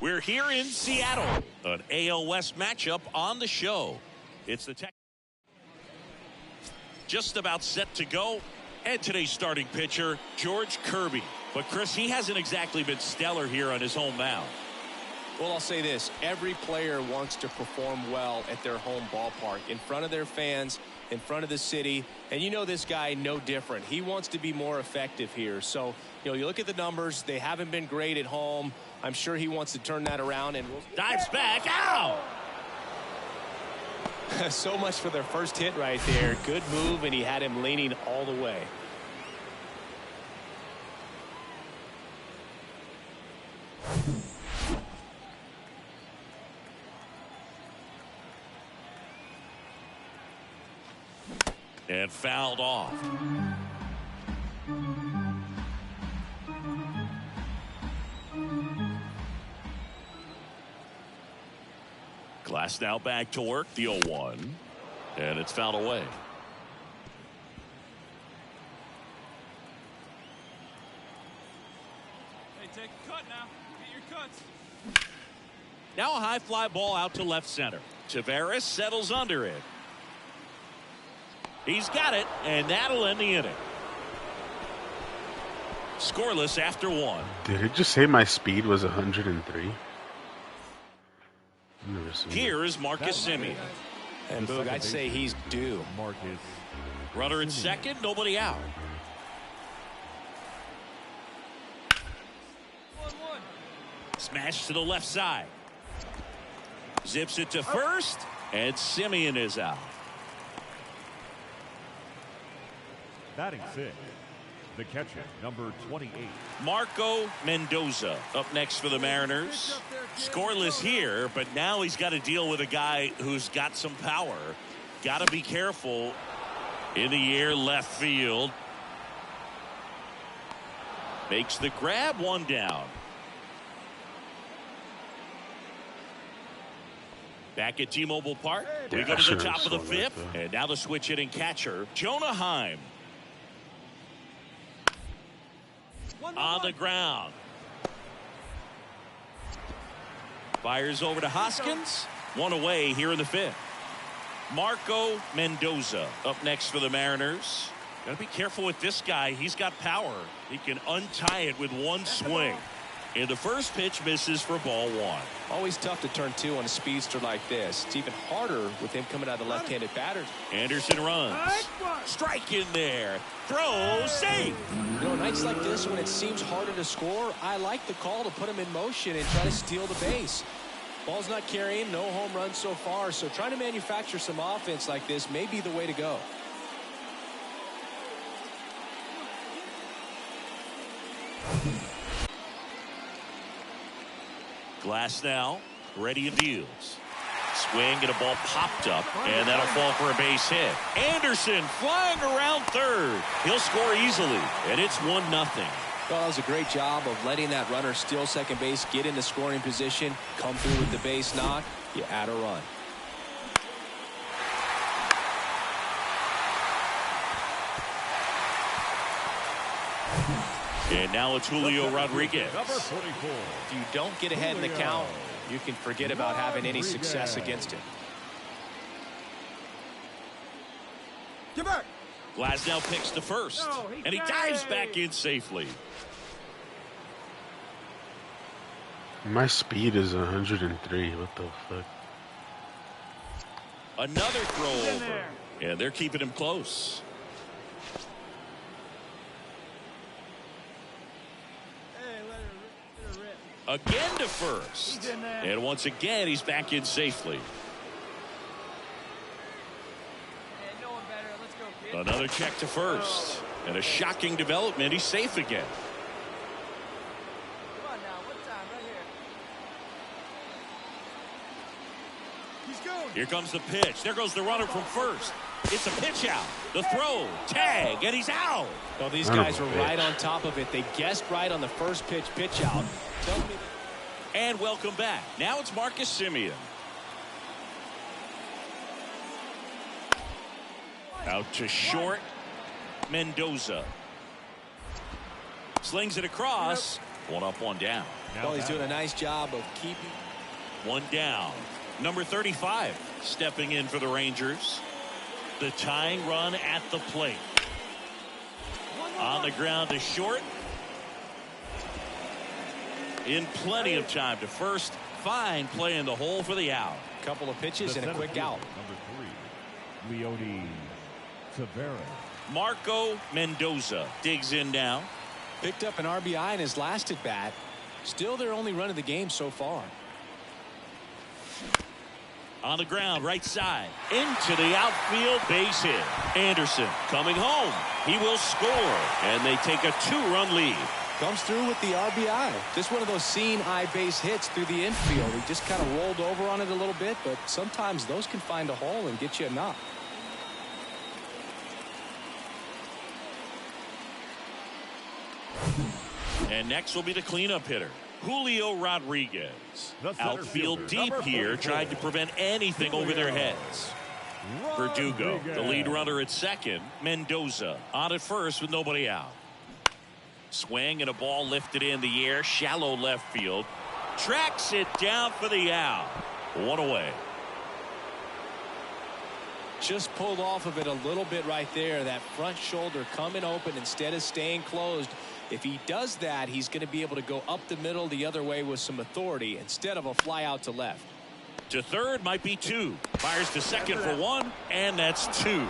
We're here in Seattle. An AL West matchup on the show. It's the tech. Just about set to go. And today's starting pitcher, George Kirby. But, Chris, he hasn't exactly been stellar here on his home mound. Well, I'll say this. Every player wants to perform well at their home ballpark, in front of their fans, in front of the city. And you know this guy no different. He wants to be more effective here. So, you look at the numbers. They haven't been great at home. I'm sure he wants to turn that around. And Dives back. Ow! So much for their first hit right there. Good move, and he had him leaning all the way. And fouled off. Glass now back to work, the 0-1. And it's fouled away. Hey, take a cut now. Get your cuts. Now a high fly ball out to left center. Tavares settles under it. He's got it, and that'll end the inning. Scoreless after 1. Did it just say my speed was 103? Here is Marcus Semien. And Boog, I'd say he's due. Marcus. Runner at second, nobody out. 1-1. Smash to the left side. Zips it to first, and Semien is out. Batting 6. The catcher, number 28. Marco Mendoza up next for the Mariners. Scoreless here, but now he's got to deal with a guy who's got some power. Got to be careful. In the air, left field. Makes the grab, 1 down. Back at T-Mobile Park. We go to the top of the 5th. And now the switch hitting catcher, Jonah Heim. On the ground. Fires over to Hoskins. 1 away here in the 5th. Marco Mendoza up next for the Mariners. Got to be careful with this guy. He's got power. He can untie it with 1 swing. And the first pitch misses for ball 1. Always tough to turn 2 on a speedster like this. It's even harder with him coming out of the left-handed batters. Anderson runs. Strike in there. Throw, safe. Nights like this when it seems harder to score, I like the call to put him in motion and try to steal the base. Ball's not carrying, no home runs so far, so trying to manufacture some offense like this may be the way to go. Glass now, ready and deals. Swing and a ball popped up, and that'll fall for a base hit. Anderson flying around third. He'll score easily, and it's 1-0. Well, that was a great job of letting that runner steal second base, get into scoring position, come through with the base knock. You add a run. And now it's Julio Rodriguez. Number 44. If you don't get ahead in the count, you can forget about having any success against him. Get back. Glasnow picks to first, and he dives back in safely. My speed is 103. What the fuck? Another throw over, and they're keeping him close. Again to first. And once again, he's back in safely. Another check to first. And a shocking development. He's safe again. Come on now, what time right here? He's going. Here comes the pitch. There goes the runner from first. It's a pitch out. The throw. Tag. And he's out. Well, these guys were right on top of it. They guessed right on the first pitch out. And welcome back. Now it's Marcus Semien. Out to short. Mendoza. Slings it across. 1 up, 1 down. Well, he's doing a nice job of keeping. 1 down. Number 35 stepping in for the Rangers. The tying run at the plate. On the ground to short. In plenty of time to first. Fine play in the hole for the out. Couple of pitches The and a quick center out. fielder, number 3, Leody Taveras. Marco Mendoza digs in now. Picked up an RBI in his last at bat. Still their only run of the game so far. On the ground, right side. Into the outfield, base hit. Anderson coming home. He will score. And they take a 2-run lead. Comes through with the RBI. Just one of those seeing eye base hits through the infield. He just kind of rolled over on it a little bit, but sometimes those can find a hole and get you a knock. And next will be the cleanup hitter, Julio Rodriguez. Outfield deep here, tried to prevent anything over their heads. Verdugo, the lead runner at second. Mendoza on at first with nobody out. Swing and a ball lifted in the air, shallow left field. Tracks it down for the out. 1 away. Just pulled off of it a little bit right there. That front shoulder coming open instead of staying closed. If he does that, he's going to be able to go up the middle the other way with some authority instead of a fly out to left. To third might be 2. Fires to second for 1, and that's 2.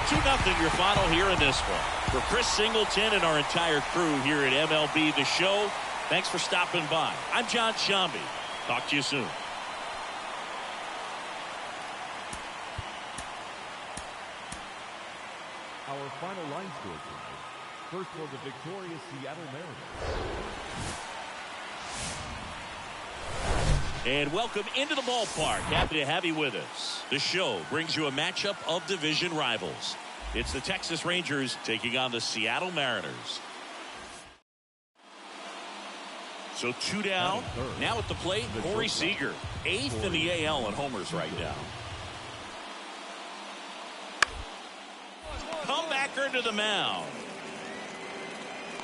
2-0 your final here in this one. For Chris Singleton and our entire crew here at MLB The Show, thanks for stopping by. I'm John Shambi. Talk to you soon. Our final line score tonight. First for the victorious Seattle Mariners. And welcome into the ballpark. Happy to have you with us. The show brings you a matchup of division rivals. It's the Texas Rangers taking on the Seattle Mariners. So 2 down. Now at the plate, Corey Seager. 8th in the AL in homers right now. Comebacker to the mound.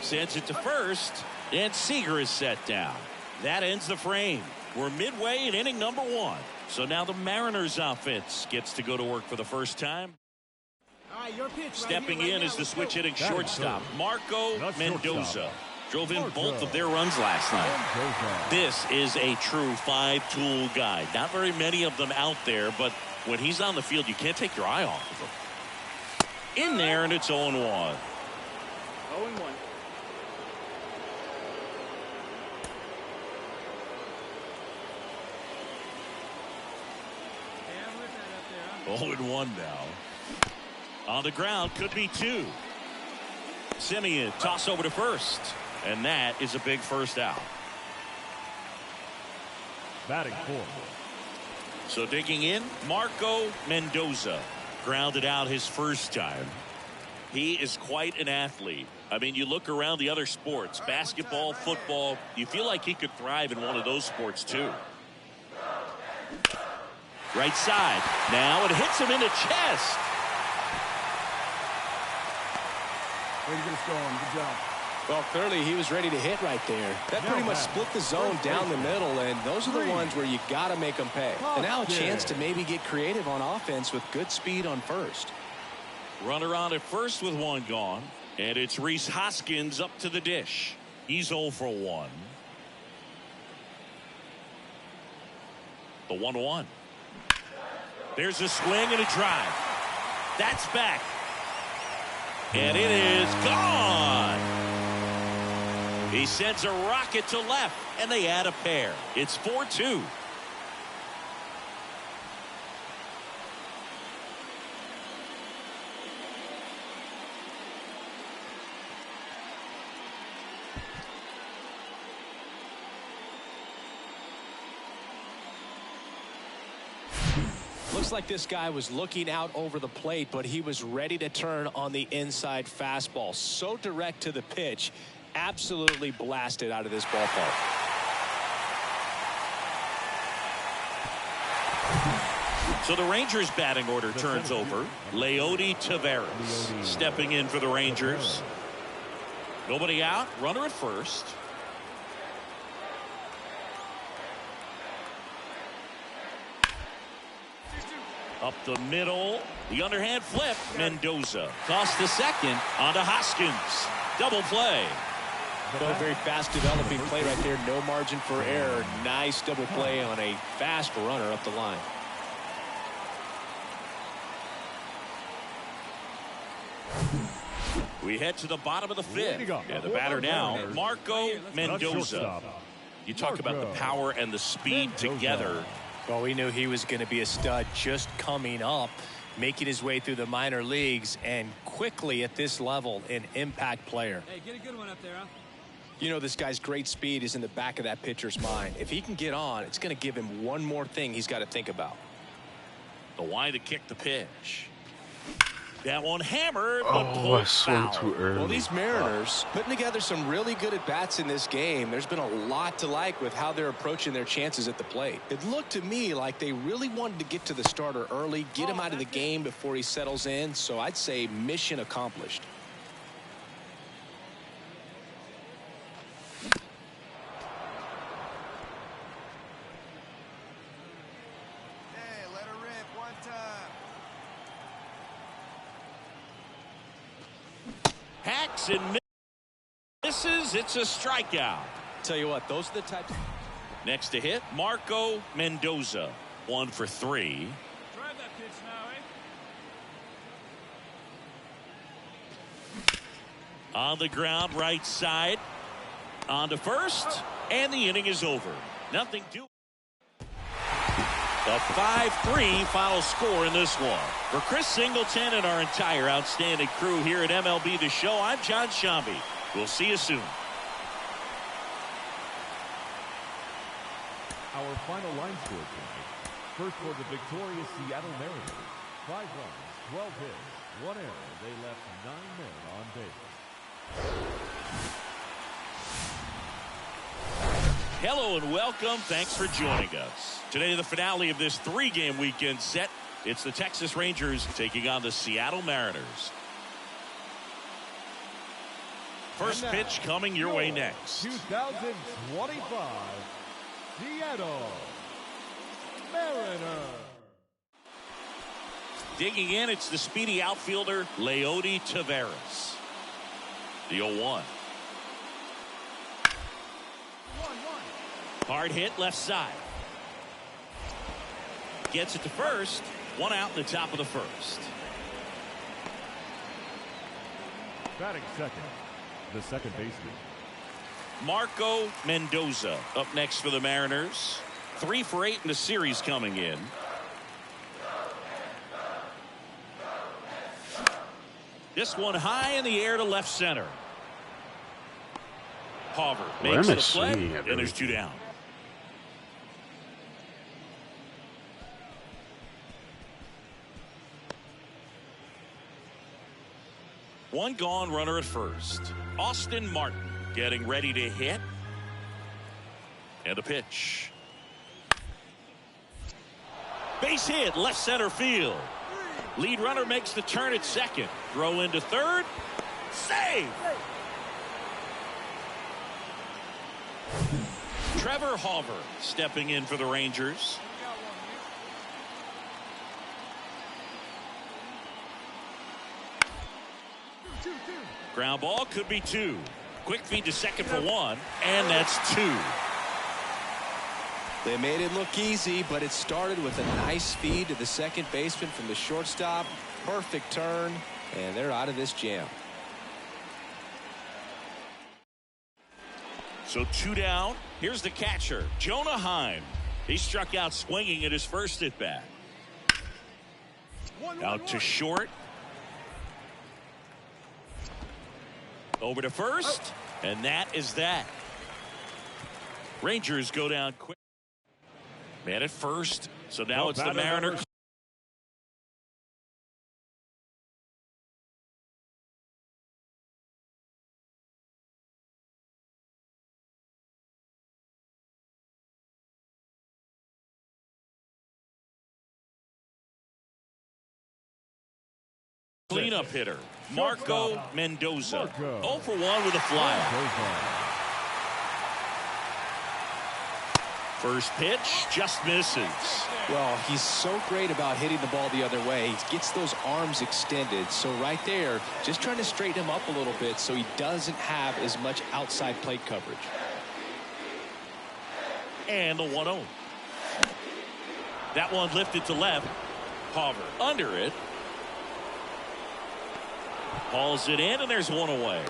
Sends it to first, and Seager is set down. That ends the frame. We're midway in inning number 1. So now the Mariners offense gets to go to work for the first time. All right, your pitch. Stepping right in now. is the Let's switch go. hitting shortstop, Marco Mendoza. Drove in Marco both of their runs last night. This is a true 5-tool guy. Not very many of them out there, but when he's on the field, you can't take your eye off of him. In there, and it's 0-1. 0-1. Yeah, 0-1 now. On the ground, could be 2. Simeon, toss over to first. And that is a big first out. Batting fourth. So digging in, Marco Mendoza. Grounded out his first time. He is quite an athlete. I mean, you look around the other sports, basketball, football, you feel like he could thrive in one of those sports too. Right side. Now it hits him in the chest. Way to get us going. Good job. Well, clearly he was ready to hit right there. That pretty much split the zone down the middle, and those are the ones where you got to make them pay. And now a chance to maybe get creative on offense with good speed on first. Runner on at first with 1 gone. And it's Rhys Hoskins up to the dish. He's 0 for 1. The 1-1. There's a swing and a drive. That's back. And it is gone. He sends a rocket to left, and they add a pair. It's 4-2. Looks like this guy was looking out over the plate, but he was ready to turn on the inside fastball. So direct to the pitch. Absolutely blasted out of this ballpark. So the Rangers batting order turns over. Leody Taveras stepping in for the Rangers. Nobody out. Runner at first. Up the middle. The underhand flip. Mendoza. Toss to second. On to Hoskins. Double play. A very fast developing play right there. No margin for error. Nice double play on a fast runner up the line. We head to the bottom of the fifth. And the batter now, Marco Mendoza. You talk about the power and the speed together. Well, we knew he was going to be a stud just coming up, making his way through the minor leagues, and quickly at this level, an impact player. Hey, get a good one up there, huh? You know, this guy's great speed is in the back of that pitcher's mind. If he can get on, it's going to give him one more thing he's got to think about. The wide to kick the pitch. That one hammered, but Oh, I swung too early. Well, these Mariners putting together some really good at-bats in this game. There's been a lot to like with how they're approaching their chances at the plate. It looked to me like they really wanted to get to the starter early, get him out of the game before he settles in. So I'd say mission accomplished. Hey, let her rip one time. Hacks and misses. It's a strikeout. Tell you what, those are the types. Next to hit, Marco Mendoza. 1 for 3. Drive that pitch now, eh? On the ground, right side. On to first. And the inning is over. Nothing doing. The 5-3 final score in this one. For Chris Singleton and our entire outstanding crew here at MLB The Show, I'm John Shambi. We'll see you soon. Our final line score tonight. First for the victorious Seattle Mariners. 5 runs, 12 hits, 1 error. They left 9 men on base. Hello and welcome. Thanks for joining us. Today, the finale of this 3-game weekend set. It's the Texas Rangers taking on the Seattle Mariners. First pitch coming your way next. 2025 Seattle Mariners. Digging in, it's the speedy outfielder, Leody Taveras. The 0-1. Hard hit left side. Gets it to first. 1 out in the top of the first. Batting second, the second baseman. Marco Mendoza up next for the Mariners. 3 for 8 in the series coming in. This one high in the air to left center. Hauver makes the play, and there's 2 down. One gone, runner at first. Austin Martin getting ready to hit. And a pitch. Base hit, left center field. Lead runner makes the turn at second. Throw into third. Save! Trevor Hauver stepping in for the Rangers. Ground ball, could be 2. Quick feed to second for 1, and that's 2. They made it look easy, but it started with a nice feed to the second baseman from the shortstop. Perfect turn, and they're out of this jam. So 2 down. Here's the catcher, Jonah Heim. He struck out swinging at his first at bat. Out to short. Over to first, and that is that. Rangers go down quick. Man at first, so now it's the Mariners. Cleanup hitter, Marco Mendoza. 0 for 1 with a flyout. First pitch just misses. Well, he's so great about hitting the ball the other way. He gets those arms extended. So right there, just trying to straighten him up a little bit so he doesn't have as much outside plate coverage. And the 1-0. That one lifted to left. Hover under it. Hauls it in, and there's one away.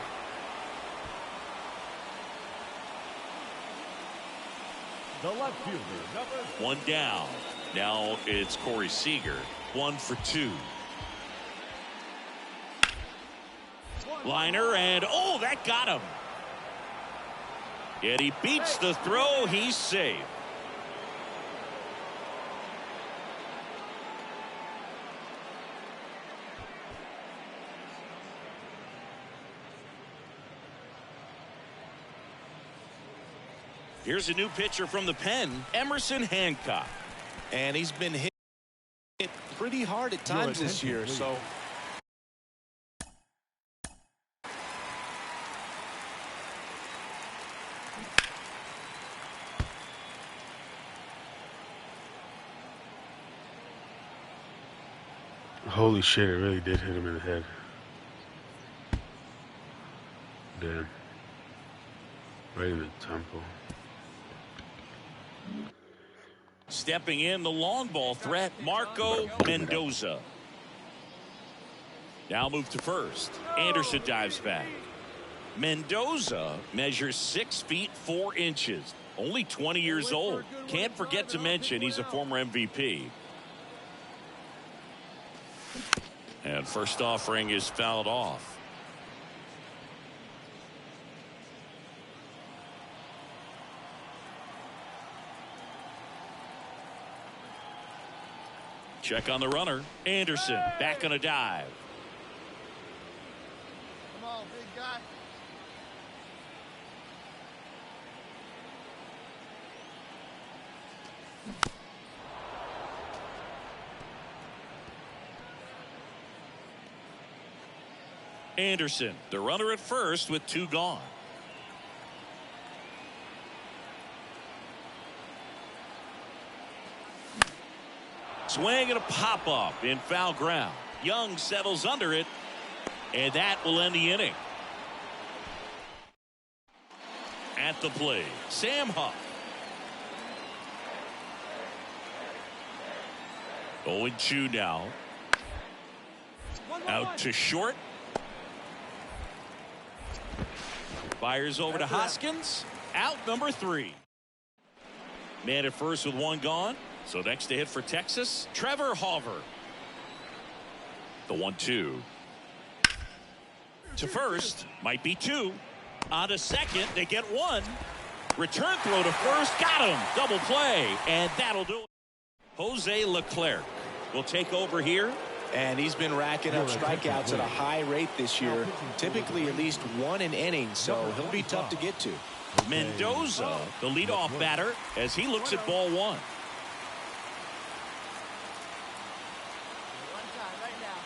The left fielder, number One down. Now it's Corey Seager. 1 for 2. Liner, and oh, that got him. Yet he beats the throw. He's safe. Here's a new pitcher from the pen, Emerson Hancock. And he's been hit pretty hard at times this year. So Holy shit, it really did hit him in the head. Damn. Right in the temple. Stepping in, the long ball threat, Marco Mendoza. Now move to first. Anderson dives back. Mendoza measures 6 feet 4 inches. Only 20 years old. Can't forget to mention he's a former MVP. And first offering is fouled off. Check on the runner. Anderson back on a dive. Come on, big guy. Anderson, the runner at first with 2 gone. Swing and a pop-up in foul ground. Young settles under it, and that will end the inning. At the plate, Sam Huff. 0-2 now. Out to short. Fires over to Hoskins. Out number 3. Man at first with 1 gone. So next to hit for Texas, Trevor Hauver. The 1-2. To first, might be 2. On to second, they get 1. Return throw to first, got him. Double play, and that'll do it. Jose Leclerc will take over here. And he's been racking up strikeouts at a high rate this year. Typically at least 1 an inning, so he'll be tough to get to. Mendoza, the leadoff batter, as he looks at ball 1. One time, right now.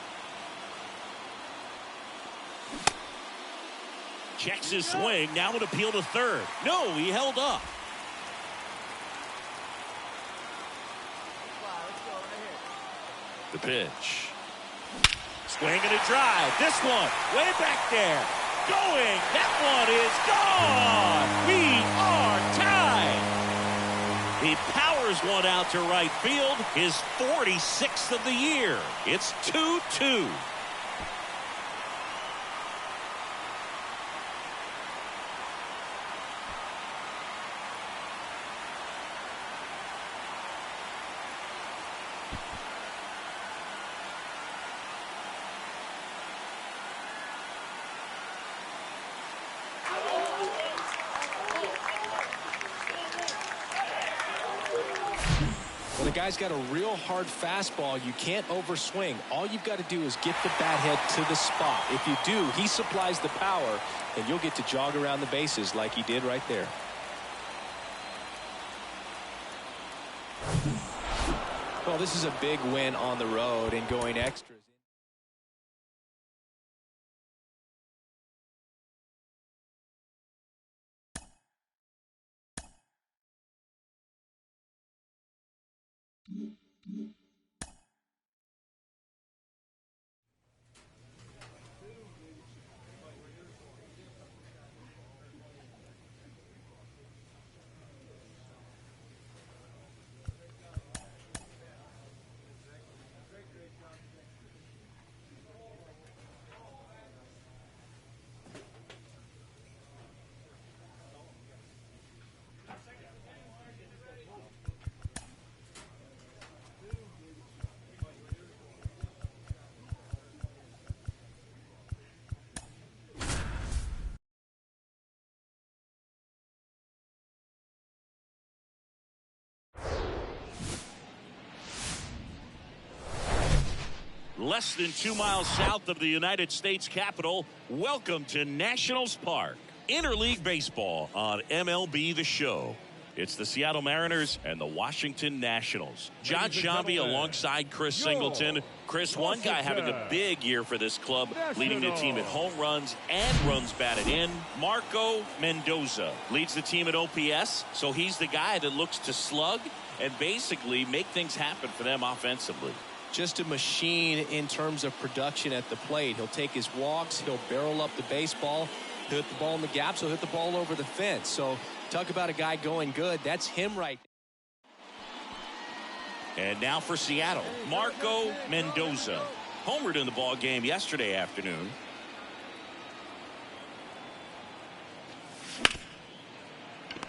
Checks his swing, now an appeal to third. No, he held up. Wow, let's go right here. The pitch. Swing and a drive. This one way back there. Going. That one is gone. We are tied. He powers one out to right field. His 46th of the year. It's 2-2. When a guy's got a real hard fastball, you can't overswing. All you've got to do is get the bat head to the spot. If you do, he supplies the power, and you'll get to jog around the bases like he did right there. Well, this is a big win on the road and going extras. Less than 2 miles south of the United States Capitol, welcome to Nationals Park. Interleague Baseball on MLB The Show. It's the Seattle Mariners and the Washington Nationals. John Shambi alongside Chris Singleton. Chris, one guy having a big year for this club, leading the team at home runs and runs batted in. Marco Mendoza leads the team at OPS, so he's the guy that looks to slug and basically make things happen for them offensively. Just a machine in terms of production at the plate. He'll take his walks. He'll barrel up the baseball. He'll hit the ball in the gaps. He'll hit the ball over the fence. So talk about a guy going good. That's him right now. And now for Seattle, Marco Mendoza. Homered in the ball game yesterday afternoon.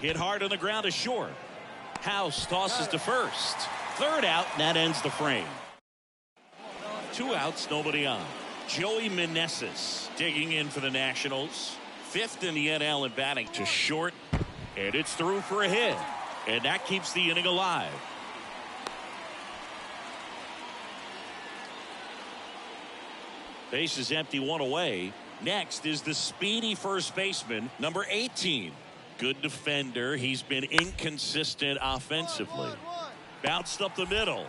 Hit hard on the ground to short. House tosses to first. Third out, and that ends the frame. 2 outs, nobody on. Joey Meneses digging in for the Nationals. 5th in the NL in batting to short. And it's through for a hit. And that keeps the inning alive. Base is empty, 1 away. Next is the speedy first baseman, number 18. Good defender. He's been inconsistent offensively. Bounced up the middle.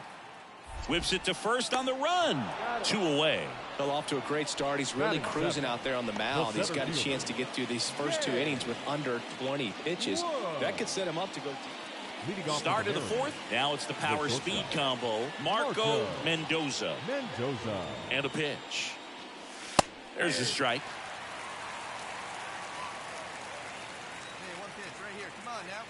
Whips it to first on the run. 2 away. Fell off to a great start. He's really cruising out there on the mound. He's got a chance to get through these first 2 innings with under 20 pitches. That could set him up to go deep. Start of the 4th. Now it's the power speed combo. Marco Mendoza. And a pitch. There's the strike. Hey, 1 pitch right here. Come on now.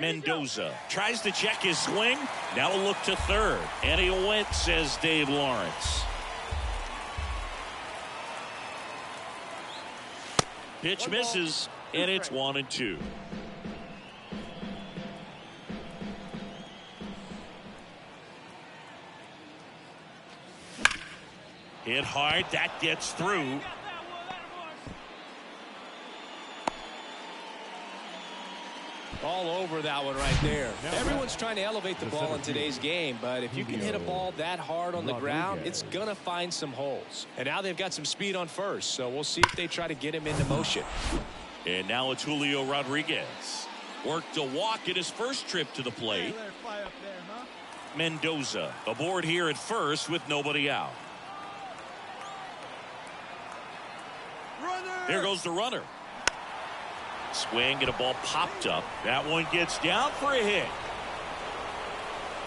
Mendoza tries to check his swing. Now a look to third. And he went, says Dave Lawrence. Pitch misses, and it's 1-2. Hit hard. That gets through. All over that one right there. Everyone's trying to elevate the ball in today's game, but if you can hit a ball that hard on the ground, it's going to find some holes. And now they've got some speed on first, so we'll see if they try to get him into motion. And now it's Julio Rodriguez. Worked a walk in his first trip to the plate. Mendoza aboard here at first with nobody out. Here goes the runner. Swing and a ball popped up. That one gets down for a hit.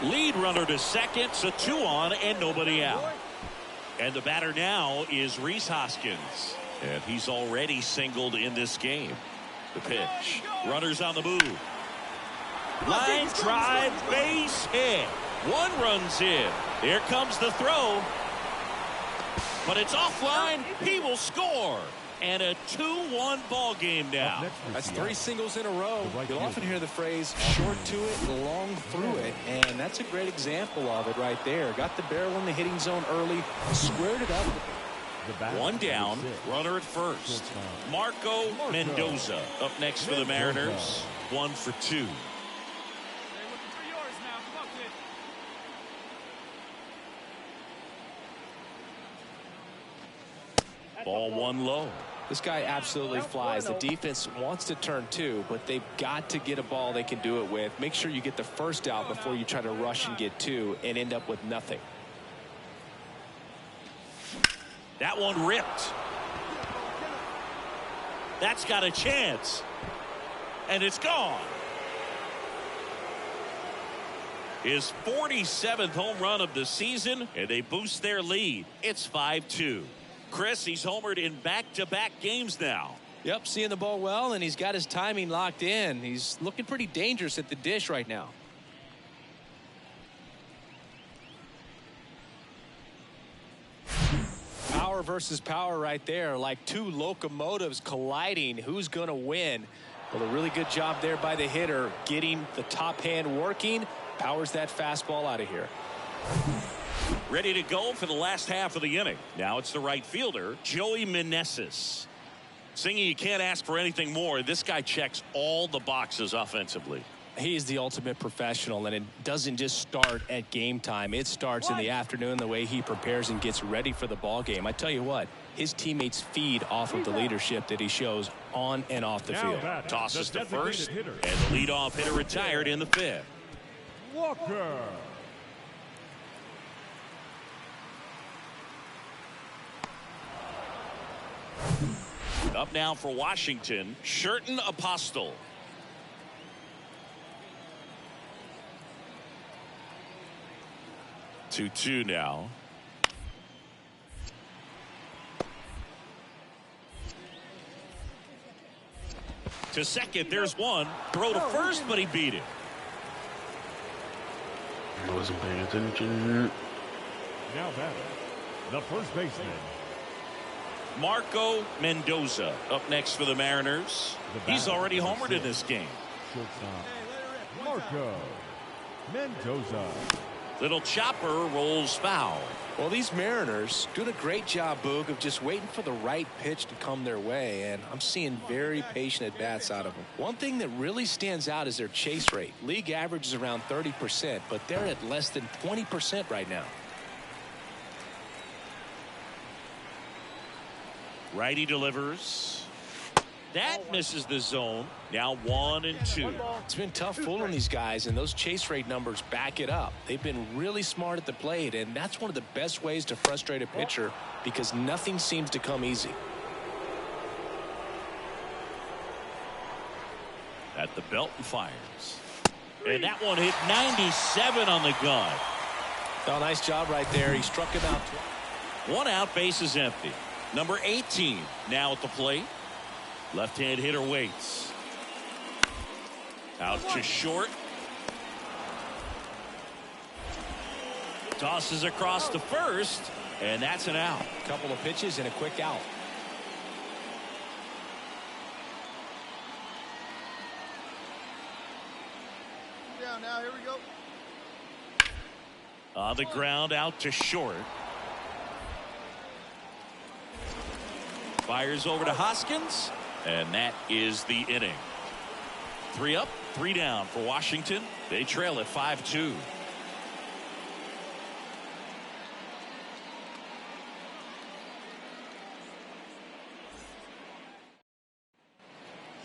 Lead runner to second, so 2 on and nobody out. And the batter now is Rhys Hoskins. And he's already singled in this game. The pitch. Runners on the move. Line drive, base hit. 1 runs in. Here comes the throw. But it's offline. He will score. And a 2-1 ball game now. That's 3 singles in a row. You'll often hear the phrase short to it, long through it, and that's a great example of it right there. Got the barrel in the hitting zone early, squared it up. 1 down, runner at first. Marco Mendoza up next for the Mariners. 1 for 2. Ball 1 low. This guy absolutely flies. The defense wants to turn 2, but they've got to get a ball they can do it with. Make sure you get the first out before you try to rush and get 2 and end up with nothing. That one ripped. That's got a chance. and it's gone. His 47th home run of the season, and they boost their lead. It's 5-2. Chris, he's homered in back-to-back games now. Yep, seeing the ball well, and he's got his timing locked in. He's looking pretty dangerous at the dish right now. Power versus power right there, like two locomotives colliding. Who's going to win? Well, a really good job there by the hitter, getting the top hand working. Powers that fastball out of here. Ready to go for the last half of the inning. Now it's the right fielder, Joey Meneses. Singy, you can't ask for anything more. This guy checks all the boxes offensively. He is the ultimate professional, and it doesn't just start at game time. It starts in the afternoon, the way he prepares and gets ready for the ball game. I tell you what, his teammates feed off of the leadership that he shows on and off the field. Tosses to first, and the leadoff hitter retired in the fifth. Walker. Up now for Washington, Sherton Apostle. 2-2 now. To second, there's one. Throw to first, but he beat it. I wasn't paying attention. Now batting, the first baseman, Marco Mendoza up next for the Mariners. He's already homered in this game. shortstop, Marco Mendoza. Little chopper rolls foul. Well, these Mariners doing a great job, Boog, of just waiting for the right pitch to come their way, and I'm seeing very patient at-bats out of them. One thing that really stands out is their chase rate. League average is around 30%, but they're at less than 20% right now. Righty delivers. That misses the zone. Now 1-2. It's been tough fooling these guys, and those chase rate numbers back it up. They've been really smart at the plate, and that's one of the best ways to frustrate a pitcher because nothing seems to come easy. At the belt and fires. And that one hit 97 on the gun. Oh, nice job right there. He struck him out. One out, base is empty. Number 18 now at the plate. Left-hand hitter waits. Out to short. Tosses across to first, and that's an out. Couple of pitches and a quick out. Down now, here we go. On the ground, out to short. Fires over to Hoskins, and that is the inning. 3 up, 3 down for Washington. They trail at 5-2.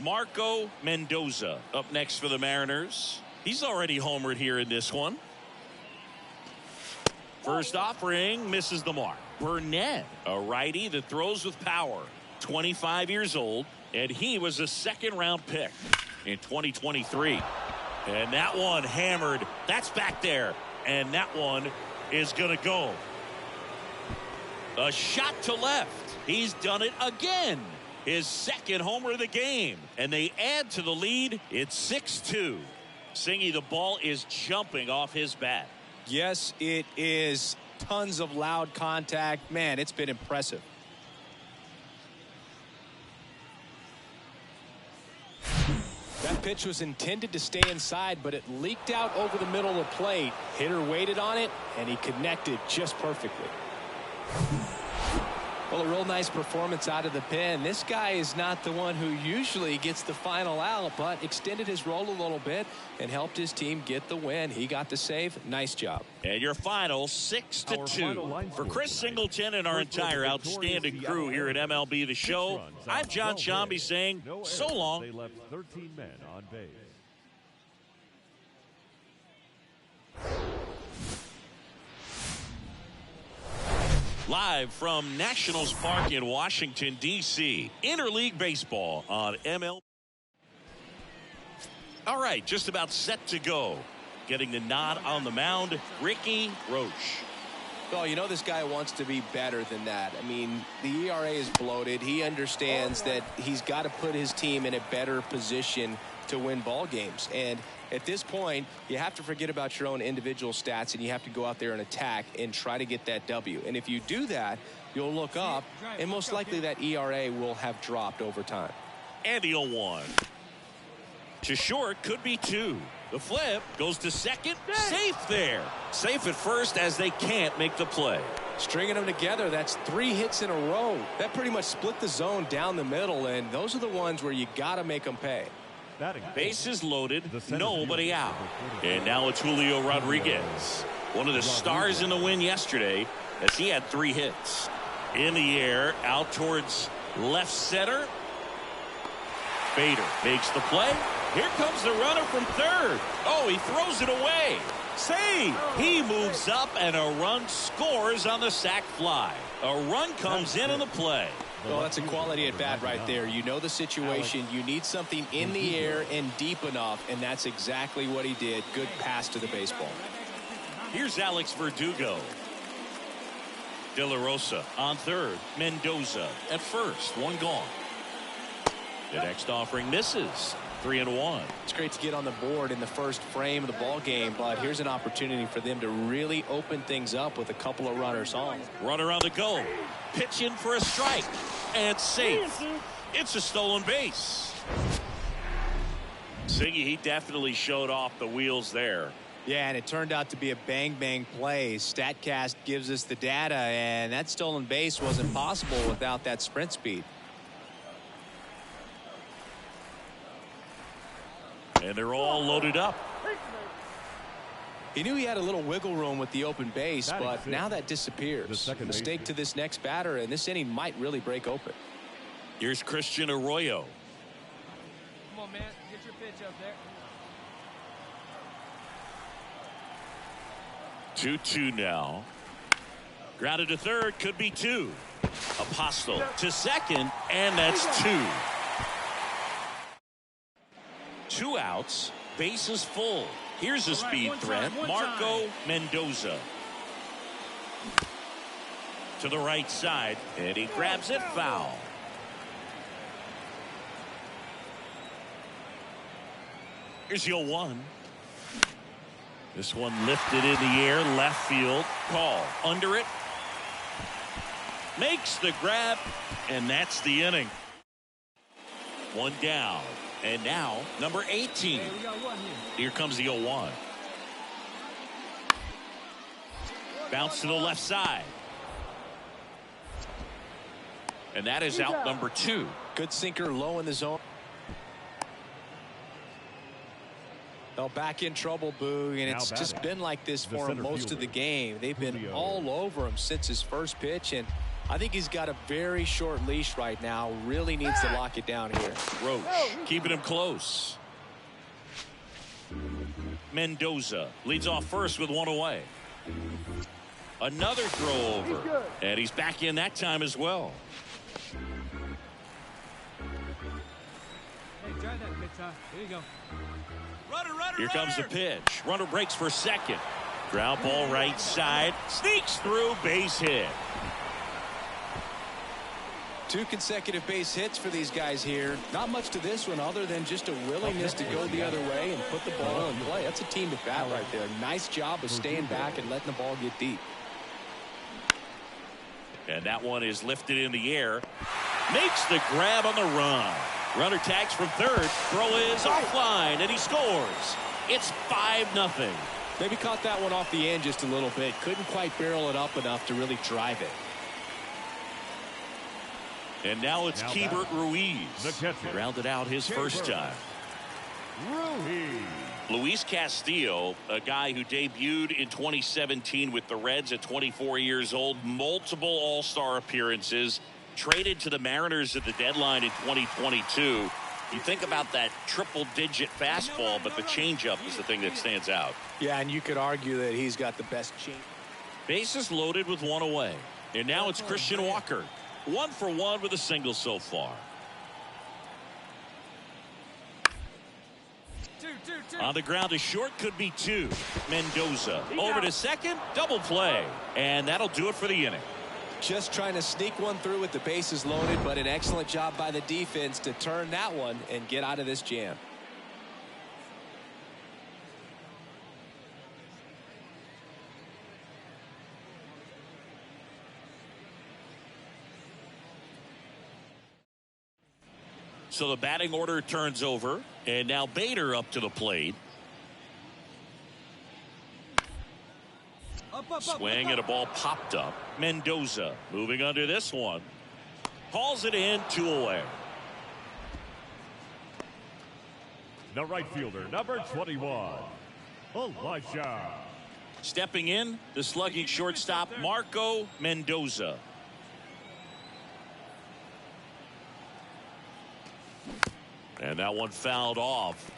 Marco Mendoza up next for the Mariners. He's already homered here in this one. First offering misses the mark. Burnett, a righty that throws with power, 25 years old, and he was a second-round pick in 2023. And that one hammered. That's back there, and that one is going to go. A shot to left. He's done it again. His second homer of the game, and they add to the lead. It's 6-2. Singy, the ball is jumping off his bat. Yes, it is. Tons of loud contact. Man, it's been impressive. That pitch was intended to stay inside, but it leaked out over the middle of the plate. Hitter waited on it, and he connected just perfectly. Well, a real nice performance out of the pen. This guy is not the one who usually gets the final out, but extended his role a little bit and helped his team get the win. He got the save. Nice job. And your final 6-2. For Chris Singleton and our entire outstanding crew here at MLB The Show, I'm John Shambi saying so long. They left 13 men on base. Live from Nationals Park in Washington, D.C. Interleague Baseball on MLB. All right, just about set to go. Getting the nod on the mound, Ricky Roche. Well, you know this guy wants to be better than that. I mean, the ERA is bloated. He understands that he's got to put his team in a better position to win ball games. And at this point, you have to forget about your own individual stats, and you have to go out there and attack and try to get that W. And if you do that, you'll look up, and most likely that ERA will have dropped over time. And the 0-1. To short, could be 2. The flip goes to second. Safe there. Safe at first as they can't make the play. Stringing them together, that's 3 hits in a row. That pretty much split the zone down the middle, and those are the ones where you got to make them pay. Bases loaded, nobody out. And now it's Julio Rodriguez. One of the stars in the win yesterday as he had 3 hits. In the air, out towards left center. Bader makes the play. Here comes the runner from third. Oh, he throws it away. Save. He moves up and a run scores on the sac fly. A run comes in on the play. Well, that's a quality at bat right there. You know the situation. You need something in the air and deep enough, and that's exactly what he did. Good pass to the baseball. Here's Alex Verdugo. De La Rosa on third. Mendoza at first. 1 gone. The next offering misses. 3-1. It's great to get on the board in the first frame of the ball game, but here's an opportunity for them to really open things up with a couple of runners on. Runner on the go. Pitch in for a strike. And safe. It's a stolen base. Siggy, he definitely showed off the wheels there. Yeah, and it turned out to be a bang-bang play. StatCast gives us the data, and that stolen base wasn't possible without that sprint speed. And they're all loaded up. He knew he had a little wiggle room with the open base, but now that disappears. Mistake to this next batter, and this inning might really break open. Here's Christian Arroyo. Come on, man. Get your pitch up there. 2-2 now. Grounded to third, could be 2. Apostle to second, and that's 2. 2 outs, bases full. Here's a speed threat, Marco Mendoza. To the right side, and he grabs it foul. Here's the 0-1. This one lifted in the air, left field. Call under it. Makes the grab, and that's the inning. 1 down. And now, number 18. Here comes the 0-1. Bounce to the left side. And that is out number 2. Good sinker low in the zone. They'll back in trouble, Boog, and it's just been like this for him most of the game. They've been all over him since his first pitch, and I think he's got a very short leash right now. Really needs to lock it down here. Roche keeping him close. Mendoza leads off first with 1 away. Another throw over. And he's back in that time as well. Hey, try that pitch, huh? Here you go. Here comes the pitch. Runner breaks for second. Ground ball right side. Sneaks through, base hit. 2 consecutive base hits for these guys here. Not much to this one other than just a willingness to go the other way and put the ball in play. That's a team to bat right there. Nice job of staying back and letting the ball get deep. And that one is lifted in the air. Makes the grab on the run. Runner tags from third. Throw is offline, and he scores. It's 5-0. Maybe caught that one off the end just a little bit. Couldn't quite barrel it up enough to really drive it. And now it's Keibert Ruiz. Rounded out his first time. Luis Castillo, a guy who debuted in 2017 with the Reds at 24 years old. Multiple All-Star appearances. Traded to the Mariners at the deadline in 2022. You think about that triple-digit fastball, but the changeup is the thing that stands out. Yeah, and you could argue that he's got the best change. Bases loaded with 1 away. And now it's Christian Walker. 1 for 1 with a single so far. 2-2. On the ground to short, could be two. Mendoza over to second, double play. And that'll do it for the inning. Just trying to sneak one through with the bases loaded, but an excellent job by the defense to turn that one and get out of this jam. So the batting order turns over, and now Bader up to the plate. Swing and a ball popped up. Mendoza moving under this one. Hauls it in, 2 away. The right fielder, number 21, Elijah. Stepping in, the slugging shortstop, Marco Mendoza. And that one fouled off.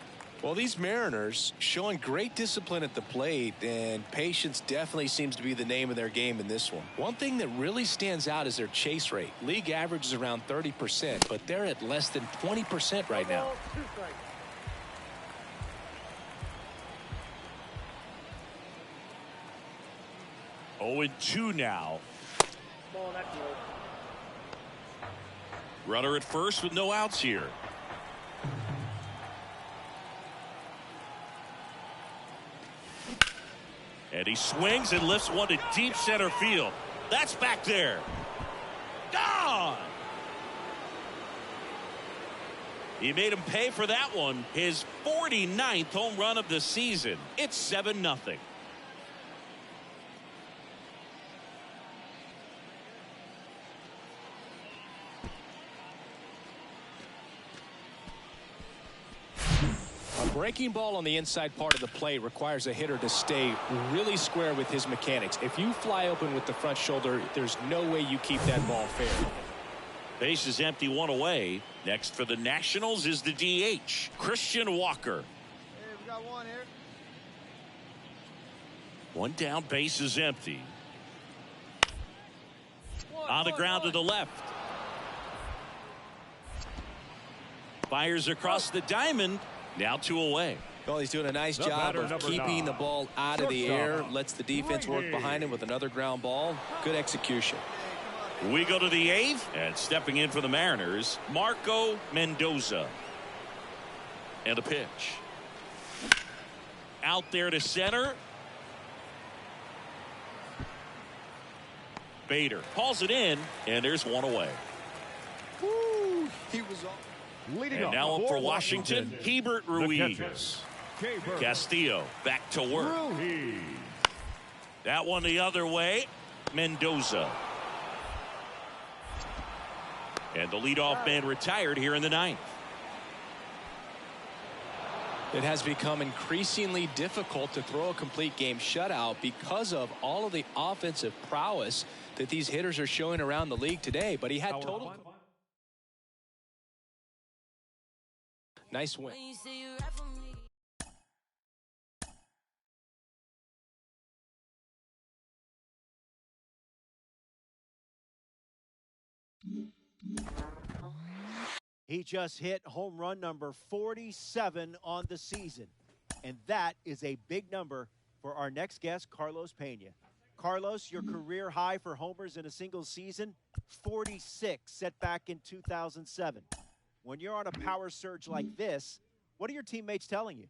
Well, these Mariners showing great discipline at the plate, and patience definitely seems to be the name of their game in this one. One thing that really stands out is their chase rate. League average is around 30%, but they're at less than 20% right now. 0-2 now. Runner at first with no outs here. And he swings and lifts one to deep center field. That's back there. Gone! He made him pay for that one. His 49th home run of the season. It's 7-0. Breaking ball on the inside part of the plate requires a hitter to stay really square with his mechanics. If you fly open with the front shoulder, there's no way you keep that ball fair. Base is empty, 1 away. Next for the Nationals is the DH, Christian Walker. Hey, we got one here. 1 down, base is empty. On the ground to the left. Fires across the diamond. Now 2 away. Well, he's doing a nice job of keeping the ball out of the air. Lets the defense work behind him with another ground ball. Good execution. We go to the 8th, and stepping in for the Mariners, Marco Mendoza. And a pitch. Out there to center. Bader hauls it in, and there's 1 away. Woo, he was on. Leading and now up for Washington, Hebert Ruiz. Castillo back to work. Ruiz. That one the other way. Mendoza. And the leadoff man retired here in the 9th. It has become increasingly difficult to throw a complete game shutout because of all of the offensive prowess that these hitters are showing around the league today. But he had total. Nice win. He just hit home run number 47 on the season. And that is a big number for our next guest, Carlos Pena. Carlos, your career high for homers in a single season, 46, set back in 2007. When you're on a power surge like this, what are your teammates telling you?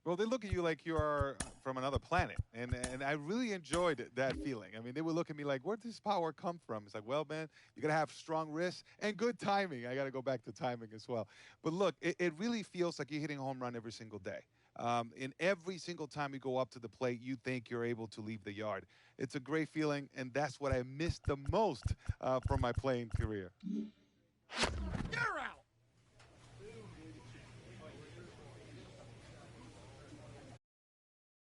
Well, they look at you like you are from another planet, and I really enjoyed that feeling. I mean, they would look at me like, where'd this power come from? It's like, well, man, you got to have strong wrists and good timing. I got to go back to timing as well. But look, it really feels like you're hitting a home run every single day. And every single time you go up to the plate, you think you're able to leave the yard. It's a great feeling, and that's what I missed the most from my playing career. You're out.